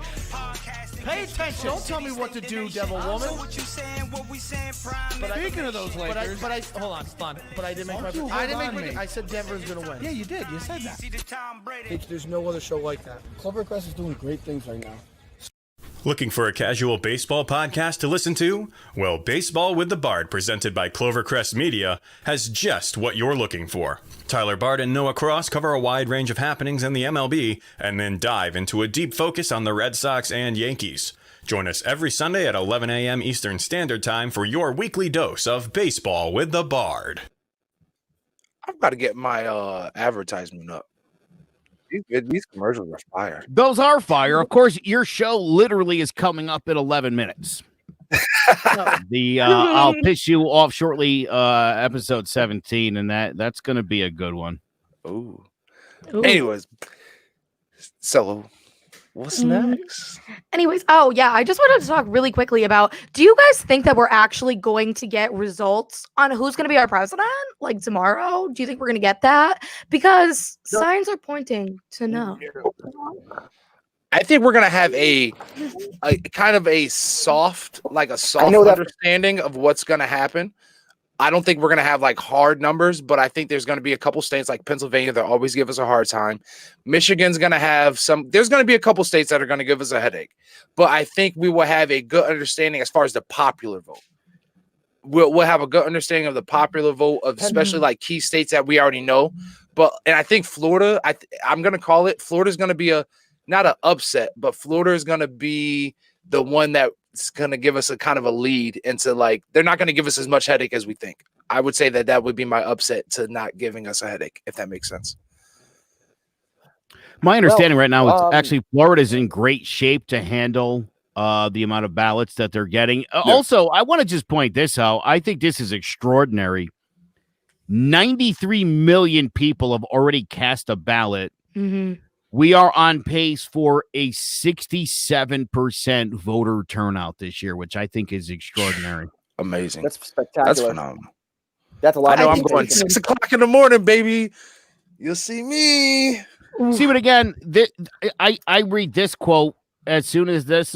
Pay attention. Don't tell me what to do, Devil Woman. But speaking of those Lakers, hold on. But I didn't make I said Denver's gonna win. Yeah, you did. You said that. There's no other show like that. Clovercrest is doing great things right now. Looking for a casual baseball podcast to listen to? Well, Baseball with the Bard, presented by Clovercrest Media, has just what you're looking for. Tyler Bard and Noah Cross cover a wide range of happenings in the MLB, and then dive into a deep focus on the Red Sox and Yankees. Join us every Sunday at 11 a.m. Eastern Standard Time for your weekly dose of Baseball with the Bard. I've got to get my advertisement up. These commercials are fire. Those are fire. Of course, your show literally is coming up in 11 minutes. I'll piss you off shortly, episode 17, and that's going to be a good one. Ooh. Anyways, so what's next? Anyways, I just wanted to talk really quickly about, do you guys think that we're actually going to get results on who's going to be our president, like tomorrow? Do you think we're going to get that? Because signs are pointing to no. I think we're going to have a kind of a soft understanding of what's going to happen. I don't think we're going to have like hard numbers, but I think there's going to be a couple states like Pennsylvania that always give us a hard time. Michigan's going to have there's going to be a couple states that are going to give us a headache, but I think we will have a good understanding as far as the popular vote. We'll have a good understanding of the popular vote, of especially like key states that we already know. And I think Florida, I'm going to call it, Florida's going to be not an upset, but Florida is going to be the one that it's going to give us a kind of a lead into, like, they're not going to give us as much headache as we think. I would say that would be my upset to not giving us a headache, if that makes sense. My understanding right now is actually Florida's in great shape to handle the amount of ballots that they're getting. Also, I want to just point this out. I think this is extraordinary. 93 million people have already cast a ballot. Mm-hmm. We are on pace for a 67% voter turnout this year, which I think is extraordinary. Amazing. That's spectacular. That's phenomenal. That's a lot. I know I'm going 6 o'clock in the morning, baby. You'll see me. See, but again, I read this quote as soon as that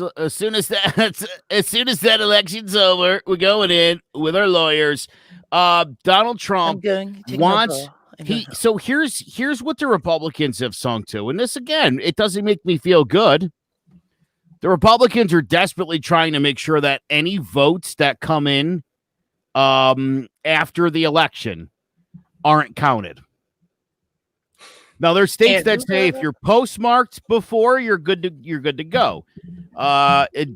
election's over, we're going in with our lawyers. Donald Trump wants So here's what the Republicans have sung to, and this again, it doesn't make me feel good. The Republicans are desperately trying to make sure that any votes that come in after the election aren't counted. Now, there's states that say if you're postmarked before, you're good to go.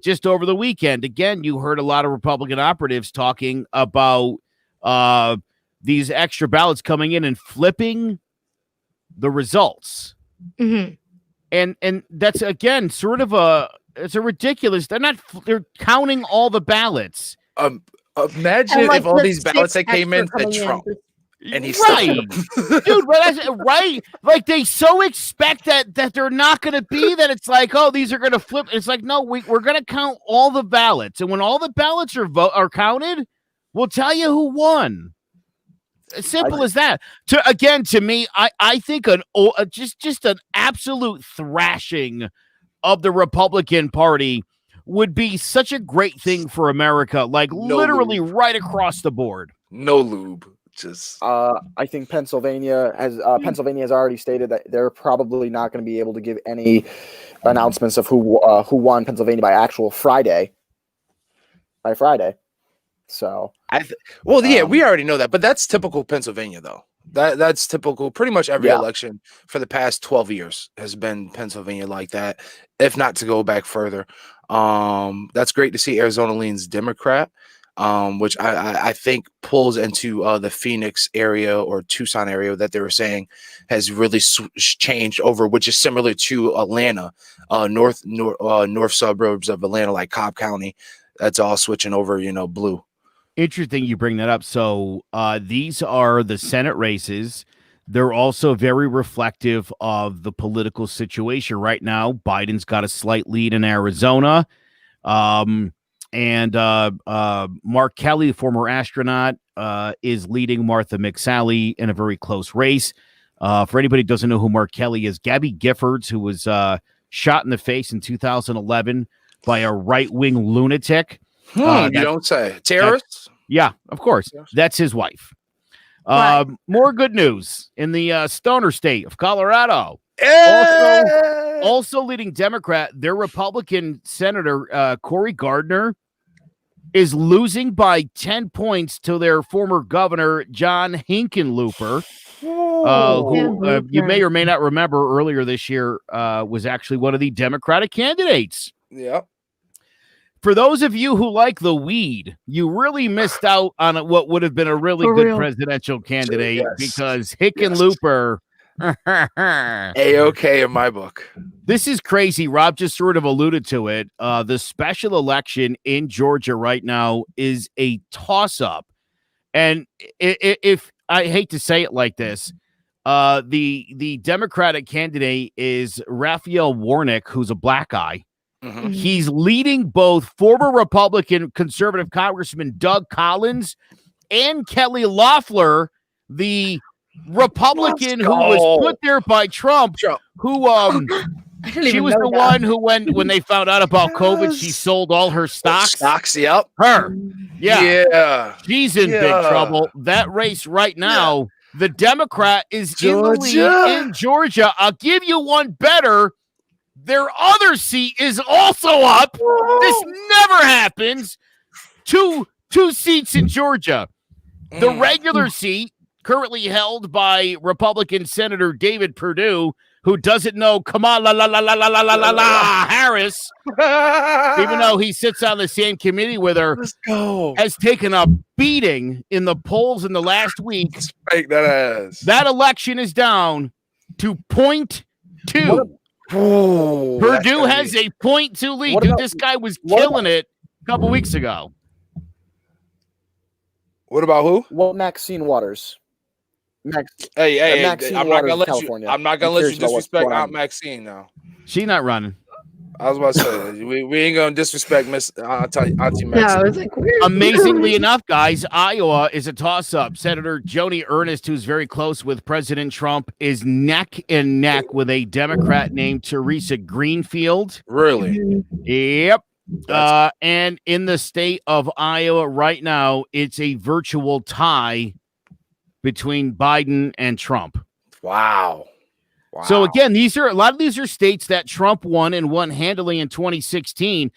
Just over the weekend, again, you heard a lot of Republican operatives talking about these extra ballots coming in and flipping the results. Mm-hmm. And that's, again, sort of it's a ridiculous. They're counting all the ballots. Imagine if all these ballots that came in said Trump. And he's right, dude. Right, like they so expect that they're not going to be that. It's like, oh, these are going to flip. It's like, no, we're going to count all the ballots, and when all the ballots are counted, we'll tell you who won. As simple as that. To me, I think just an absolute thrashing of the Republican Party would be such a great thing for America. Like literally right across the board. No lube. I think Pennsylvania has already stated that they're probably not going to be able to give any announcements of who won Pennsylvania by Friday. So we already know that, but that's typical Pennsylvania though. That's typical. Pretty much every election for the past 12 years has been Pennsylvania like that, if not to go back further. That's great to see Arizona leans Democrat. Which I think pulls into the Phoenix area or Tucson area that they were saying has really changed over, which is similar to Atlanta, north suburbs of Atlanta, like Cobb County. That's all switching over, blue. Interesting you bring that up. So these are the Senate races. They're also very reflective of the political situation right now. Biden's got a slight lead in Arizona. And Mark Kelly, former astronaut, is leading Martha McSally in a very close race. For anybody who doesn't know who Mark Kelly is, Gabby Giffords, who was shot in the face in 2011 by a right-wing lunatic. You don't say. Terrorists? Yeah, of course. That's his wife. More good news in the stoner state of Colorado. Also leading Democrat, their Republican Senator Cory Gardner is losing by 10 points to their former governor, John Hickenlooper, who you may or may not remember earlier this year was actually one of the Democratic candidates. Yep. For those of you who like the weed, you really missed out on what would have been a really good presidential candidate because Hickenlooper... A-okay in my book. This is crazy. Rob just sort of alluded to it. The special election in Georgia right now is a toss-up. And if I hate to say it like this, the Democratic candidate is Raphael Warnock, who's a black guy. Mm-hmm. He's leading both former Republican conservative Congressman Doug Collins and Kelly Loeffler, the Republican who was put there by Trump, who she was the one who when they found out about COVID, she sold all her stocks. Yep. Her. Yeah. She's in big Yeah. trouble. That race right now, the Democrat is in the lead Georgia. in Georgia. I'll give you one better. Their other seat is also up. This never happens. Two seats in Georgia. The regular seat currently held by Republican Senator David Perdue, who doesn't know Kamala Harris, even though he sits on the same committee with her, has taken a beating in the polls in the last week. Spank that ass. That election is down to 0.2. Ooh, Perdue has a 0.2 lead. Dude, this guy was killing it a couple weeks ago. What about who? What Maxine Waters? Hey, Maxine I'm not Waters gonna of let California. you. I'm not gonna I'm let curious you about what's disrespect going on. Aunt Maxine now. She's not running. I was about to say we ain't gonna disrespect Miss Auntie Maxine. Yeah, I was like, weird. Amazingly enough, guys, Iowa is a toss-up. Senator Joni Ernst, who's very close with President Trump, is neck and neck with a Democrat named Teresa Greenfield. Really? Yep. And in the state of Iowa right now, it's a virtual tie between Biden and Trump. Wow. So again, a lot of these are states that Trump won and won handily in 2016.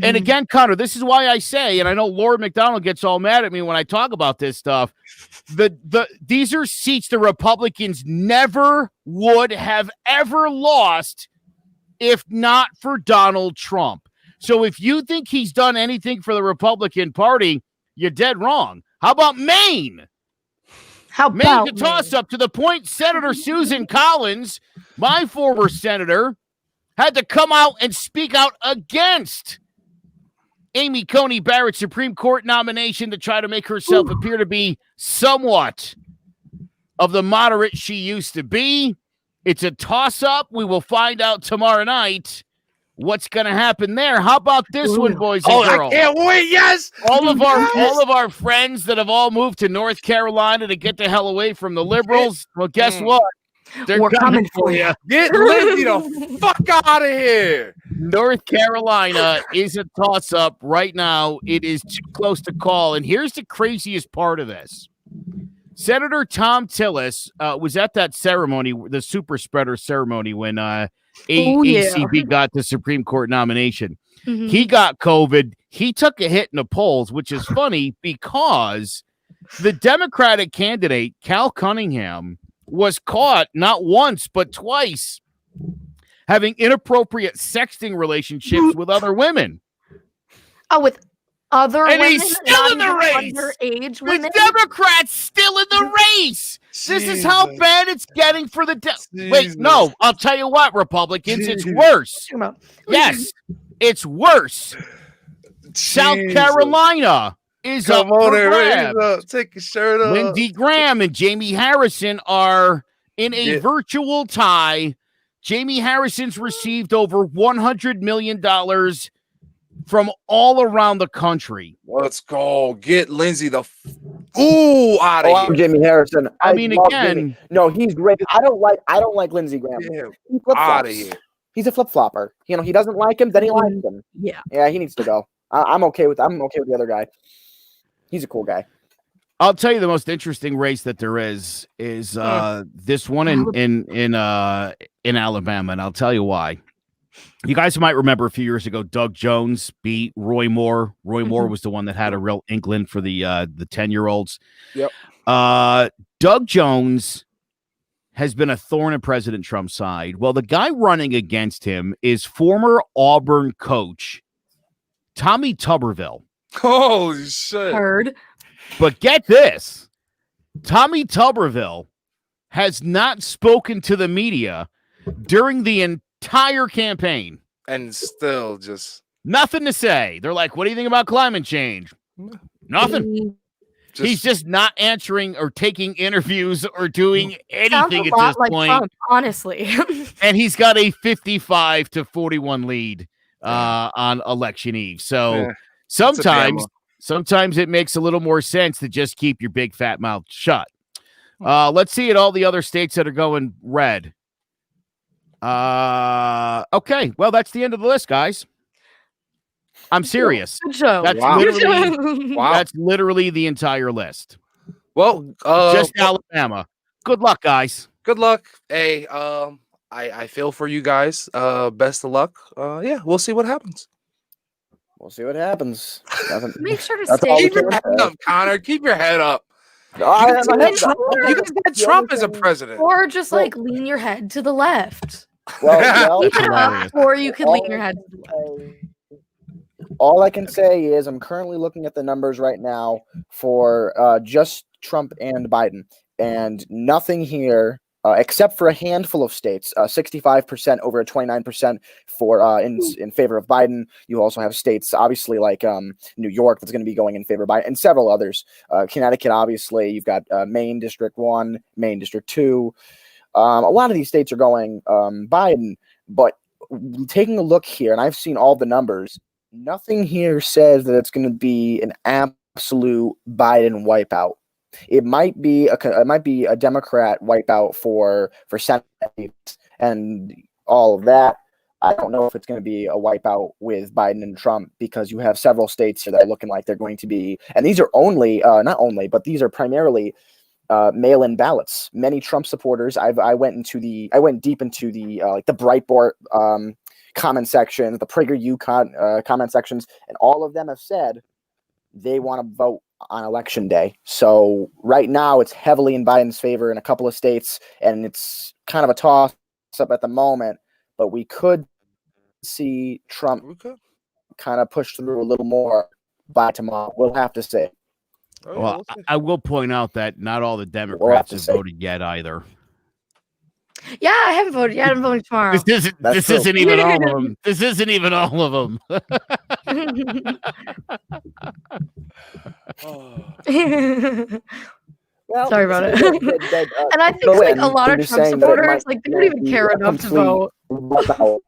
And again, Connor, this is why I say, and I know Lord McDonald gets all mad at me when I talk about this stuff. These are seats the Republicans never would have ever lost if not for Donald Trump. So if you think he's done anything for the Republican Party, you're dead wrong. How about Maine? Maine's a toss-up to the point Senator Susan Collins, my former senator, had to come out and speak out against Amy Coney Barrett's Supreme Court nomination to try to make herself appear to be somewhat of the moderate she used to be. It's a toss-up. We will find out tomorrow night what's going to happen there. How about this one, boys and girls? I can't wait. Yes. All of our friends that have all moved to North Carolina to get the hell away from the liberals. Well, guess what? We're coming for you. Get Lindsay the fuck out of here. North Carolina is a toss-up right now. It is too close to call. And here's the craziest part of this. Senator Tom Tillis was at that ceremony, the super spreader ceremony, when ACB got the Supreme Court nomination. He got COVID. He took a hit in the polls, which is funny because the Democratic candidate, Cal Cunningham, was caught not once, but twice having inappropriate sexting relationships with other women. Oh, with other and women? He's still in the race. Underage the women? Democrats still in the race. This is how bad it's getting for the Wait, no, I'll tell you what, Republicans, it's worse. Yes, it's worse. South Carolina is up for grabs. Take your shirt off. Lindsey Graham and Jamie Harrison are in a virtual tie. Jamie Harrison's received over $100 million from all around the country. Let's go. Get Lindsey the out of here. Jamie Harrison. I mean, love again, Jimmy. No, he's great. I don't like Lindsey Graham. He Out of here. He's a flip flopper. You know, he doesn't like him, then he likes him. Yeah, he needs to go. I'm okay with the other guy. He's a cool guy. I'll tell you the most interesting race that there is this one in Alabama, and I'll tell you why. You guys might remember a few years ago, Doug Jones beat Roy Moore. Roy Moore was the one that had a real inkling for the 10-year-olds. Yep. Doug Jones has been a thorn in President Trump's side. Well, the guy running against him is former Auburn coach Tommy Tuberville. Holy shit. Heard. But get this. Tommy Tuberville has not spoken to the media during the entire campaign. And still just nothing to say. They're like, what do you think about climate change? Nothing. He's just not answering or taking interviews or doing anything at this point. Trump, honestly. And he's got a 55-41 lead on election eve. So sometimes it makes a little more sense to just keep your big fat mouth shut. Let's see at all the other states that are going red. Okay, well, that's the end of the list, guys. I'm serious. Good show. That's literally the entire list. Well, just Alabama. Good luck, guys. Good luck. Hey, I feel for you guys. Best of luck. Yeah, we'll see what happens. We'll see what happens. Make sure to stay. Keep your head up, Connor. Keep your head up. You guys got Trump as a president. Or just lean your head to the left. Well, keep it up, or you could lean your head to the left. All I can say is I'm currently looking at the numbers right now for just Trump and Biden, and nothing here except for a handful of states, 65% over a 29% for in favor of Biden. You also have states, obviously, like New York, that's going to be going in favor of Biden, and several others. Connecticut, obviously, you've got Maine District 1, Maine District 2. A lot of these states are going Biden, but taking a look here, and I've seen all the numbers, nothing here says that it's going to be an absolute Biden wipeout. It might be a Democrat wipeout for Senate and all of that. I don't know if it's going to be a wipeout with Biden and Trump, because you have several states here that are looking like they're going to be, and these are only not only, but these are primarily mail-in ballots. Many Trump supporters. I went deep into the like the Breitbart comment sections, the PragerU comment sections, and all of them have said they want to vote on election day. So right now it's heavily in Biden's favor in a couple of states, and it's kind of a toss up at the moment, but we could see Trump kind of push through a little more by tomorrow. We'll have to see. Well, I will point out that not all the Democrats have voted yet either. Yeah, I haven't voted yet. I'm voting tomorrow. This isn't even all of them. This isn't even all of them. Well, sorry about it. And I think like a lot of Trump supporters, like they don't even care enough to vote.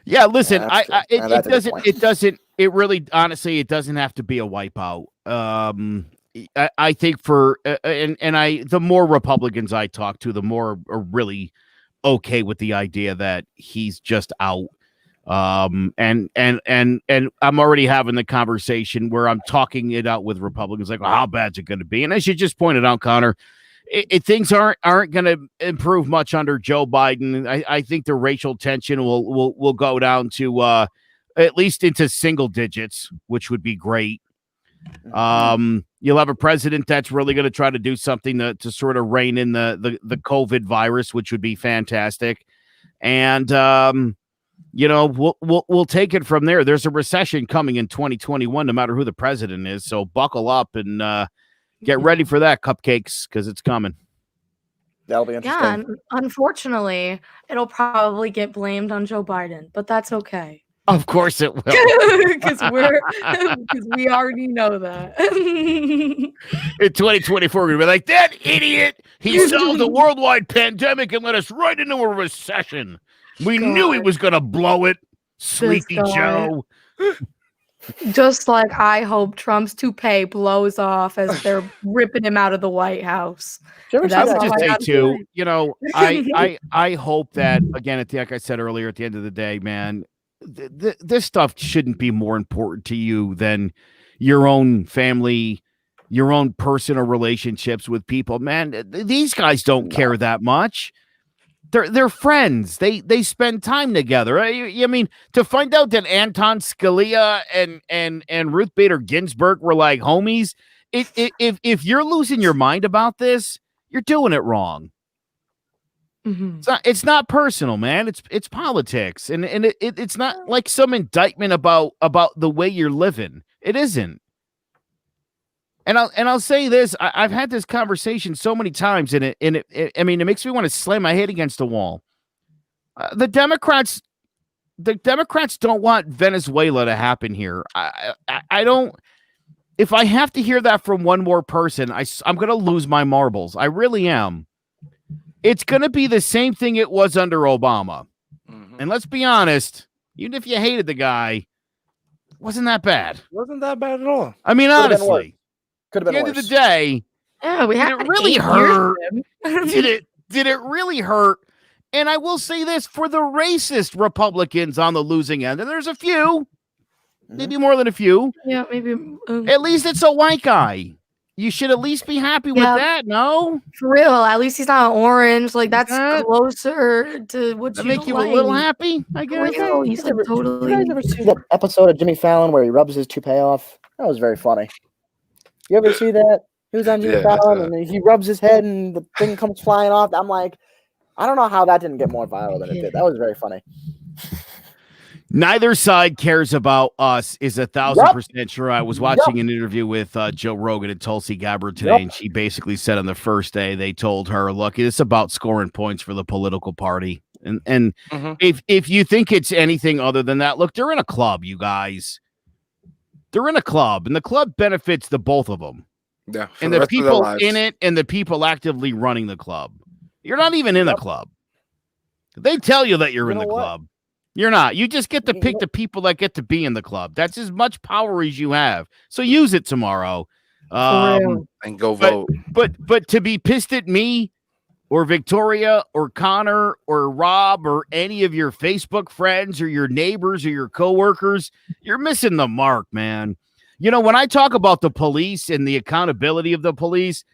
Yeah, listen, it really, honestly, it doesn't have to be a wipeout. I think the more Republicans I talk to, the more are really okay with the idea that he's just out. And I'm already having the conversation where I'm talking it out with Republicans, like, well, how bad's it going to be? And as you just pointed out, Connor, things aren't going to improve much under Joe Biden. I think the racial tension will go down to at least into single digits, which would be great. You'll have a president that's really going to try to do something to sort of rein in the COVID virus, which would be fantastic. And we'll take it from there. There's a recession coming in 2021, no matter who the president is. So buckle up and get ready for that, cupcakes, because it's coming. That'll be interesting. Yeah, unfortunately, it'll probably get blamed on Joe Biden, but that's okay. Of course it will. Because we already know that. In 2024, we're going to be like, that idiot, he solved a worldwide pandemic and led us right into a recession. We knew he was going to blow it, Sleepy Joe. Just like I hope Trump's toupee blows off as they're ripping him out of the White House. I would just say too, I hope that, again, like I said earlier, at the end of the day, man, this stuff shouldn't be more important to you than your own family, your own personal relationships with people. Man, these guys don't care that much. They're friends. They spend time together. I mean, to find out that Anton Scalia and Ruth Bader Ginsburg were like homies, if you're losing your mind about this, you're doing it wrong. Mm-hmm. It's not personal, man. It's politics, and it's not like some indictment about the way you're living. It isn't. And I'll say this: I've had this conversation so many times, and it makes me want to slam my head against the wall. The Democrats don't want Venezuela to happen here. I don't. If I have to hear that from one more person, I'm going to lose my marbles. I really am. It's going to be the same thing it was under Obama. Mm-hmm. And let's be honest, even if you hated the guy, it wasn't that bad. Wasn't that bad at all. I mean, honestly. Could have been worse. At the end of the day, did it really hurt? Did it really hurt? And I will say this for the racist Republicans on the losing end, and there's a few, maybe more than a few. Yeah, maybe. At least it's a white guy. You should at least be happy with that, no? For real. At least he's not orange. Like, that's closer to what you make you a little happy, I guess. He's like totally. You guys ever see the episode of Jimmy Fallon where he rubs his toupee off? That was very funny. You ever see that? He was on Jimmy Fallon and he rubs his head and the thing comes flying off. I'm like, I don't know how that didn't get more viral than it did. That was very funny. Neither side cares about us is 1,000% sure. I was watching an interview with Joe Rogan and Tulsi Gabbard today, and she basically said on the first day they told her, look, it's about scoring points for the political party. And if you think it's anything other than that, look, they're in a club, you guys. They're in a club, and the club benefits the both of them. Yeah, and the people in it and the people actively running the club. You're not even in the club. They tell you that you're in the club. You're not. You just get to pick the people that get to be in the club. That's as much power as you have. So use it tomorrow. And go vote. But to be pissed at me or Victoria or Connor or Rob or any of your Facebook friends or your neighbors or your coworkers, you're missing the mark, man. You know, when I talk about the police and the accountability of the police,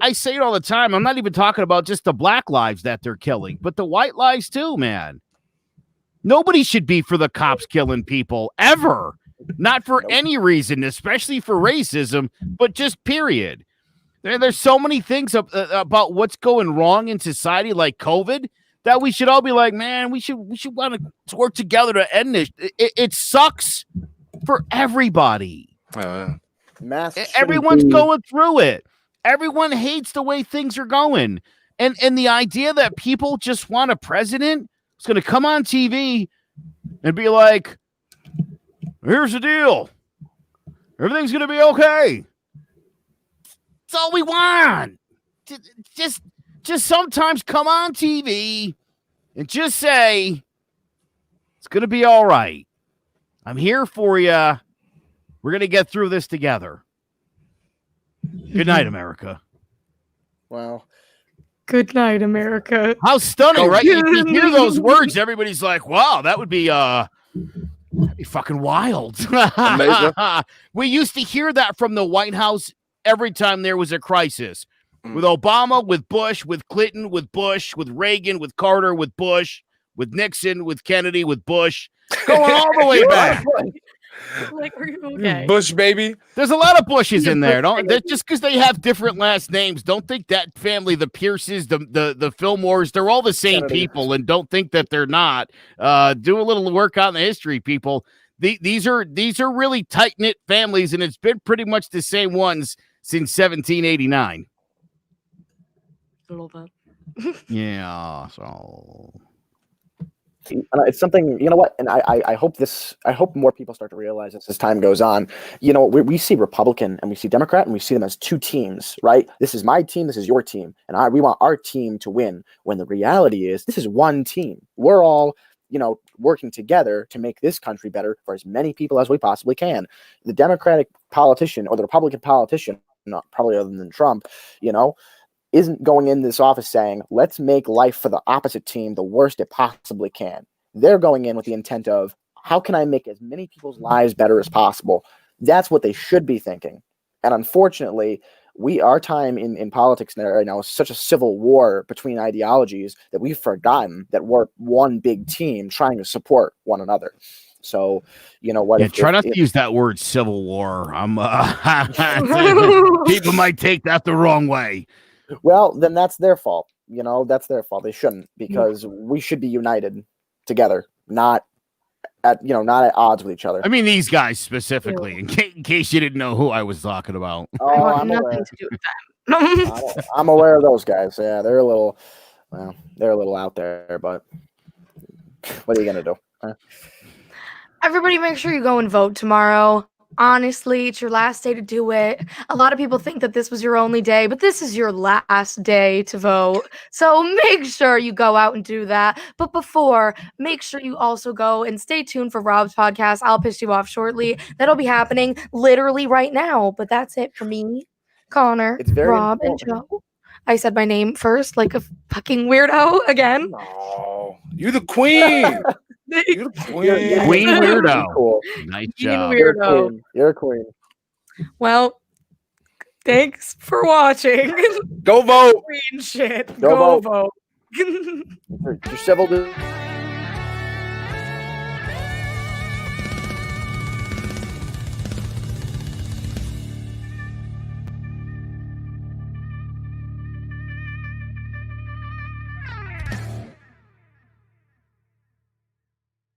I say it all the time. I'm not even talking about just the black lives that they're killing, but the white lives too, man. Nobody should be for the cops killing people ever. Not for any reason, especially for racism, but just period. There's so many things about what's going wrong in society, like COVID, that we should all be like, man, we should want to work together to end this. It sucks for everybody. Everyone's going through it. Everyone hates the way things are going. And the idea that people just want a president who's going to come on TV and be like, here's the deal. Everything's going to be okay. That's all we want. Just sometimes come on TV and just say, it's going to be all right. I'm here for you. We're going to get through this together. Good night, America. Wow. Good night, America. How stunning, right? You hear those words, everybody's like, wow, that would be that'd be fucking wild. We used to hear that from the White House every time there was a crisis. With Obama, with Bush, with Clinton, with Bush, with Reagan, with Carter, with Bush, with Nixon, with Kennedy, with Bush. Going all the way back. Like, are you okay? Bush, baby. There's a lot of Bushes in there. Just because they have different last names, don't think that family, the Pierces, the Fillmores, they're all the same people, and don't think that they're not. Do a little work on the history, people. These are really tight-knit families, and it's been pretty much the same ones since 1789. A little bit. Yeah, so it's something, you know what, and I hope more people start to realize this as time goes on. You know, we see Republican and we see Democrat, and we see them as two teams, right? This is my team, this is your team, and we want our team to win, when the reality is this is one team. We're all, you know, working together to make this country better for as many people as we possibly can. The Democratic politician or the Republican politician, not probably other than Trump, you know, isn't going in this office saying, let's make life for the opposite team the worst it possibly can. They're going in with the intent of, how can I make as many people's lives better as possible? That's what they should be thinking. And unfortunately, our time in politics right now is such a civil war between ideologies that we've forgotten that we're one big team trying to support one another. So, you know what? Try not to use that word civil war. People might take that the wrong way. Well, then that's their fault. You know, that's their fault. They shouldn't, because we should be united together, not at odds with each other. I mean, these guys specifically, in case you didn't know who I was talking about. Oh, I'm aware. I'm aware of those guys. Yeah, they're a little out there, but what are you gonna do? Huh? Everybody, make sure you go and vote tomorrow. Honestly, it's your last day to do it. A lot of people think that this was your only day, but this is your last day to vote. So make sure you go out and do that. But before, make sure you also go and stay tuned for Rob's podcast. I'll piss you off shortly. That'll be happening literally right now. But that's it for me, Connor, Rob, and Joe. I said my name first, like a fucking weirdo again. Oh, you're the queen. You're the queen. Queen weirdo. Cool. Nice job. Weirdo. You're a queen. Well, thanks for watching. Go vote. Queen shit. Go vote. You're civil to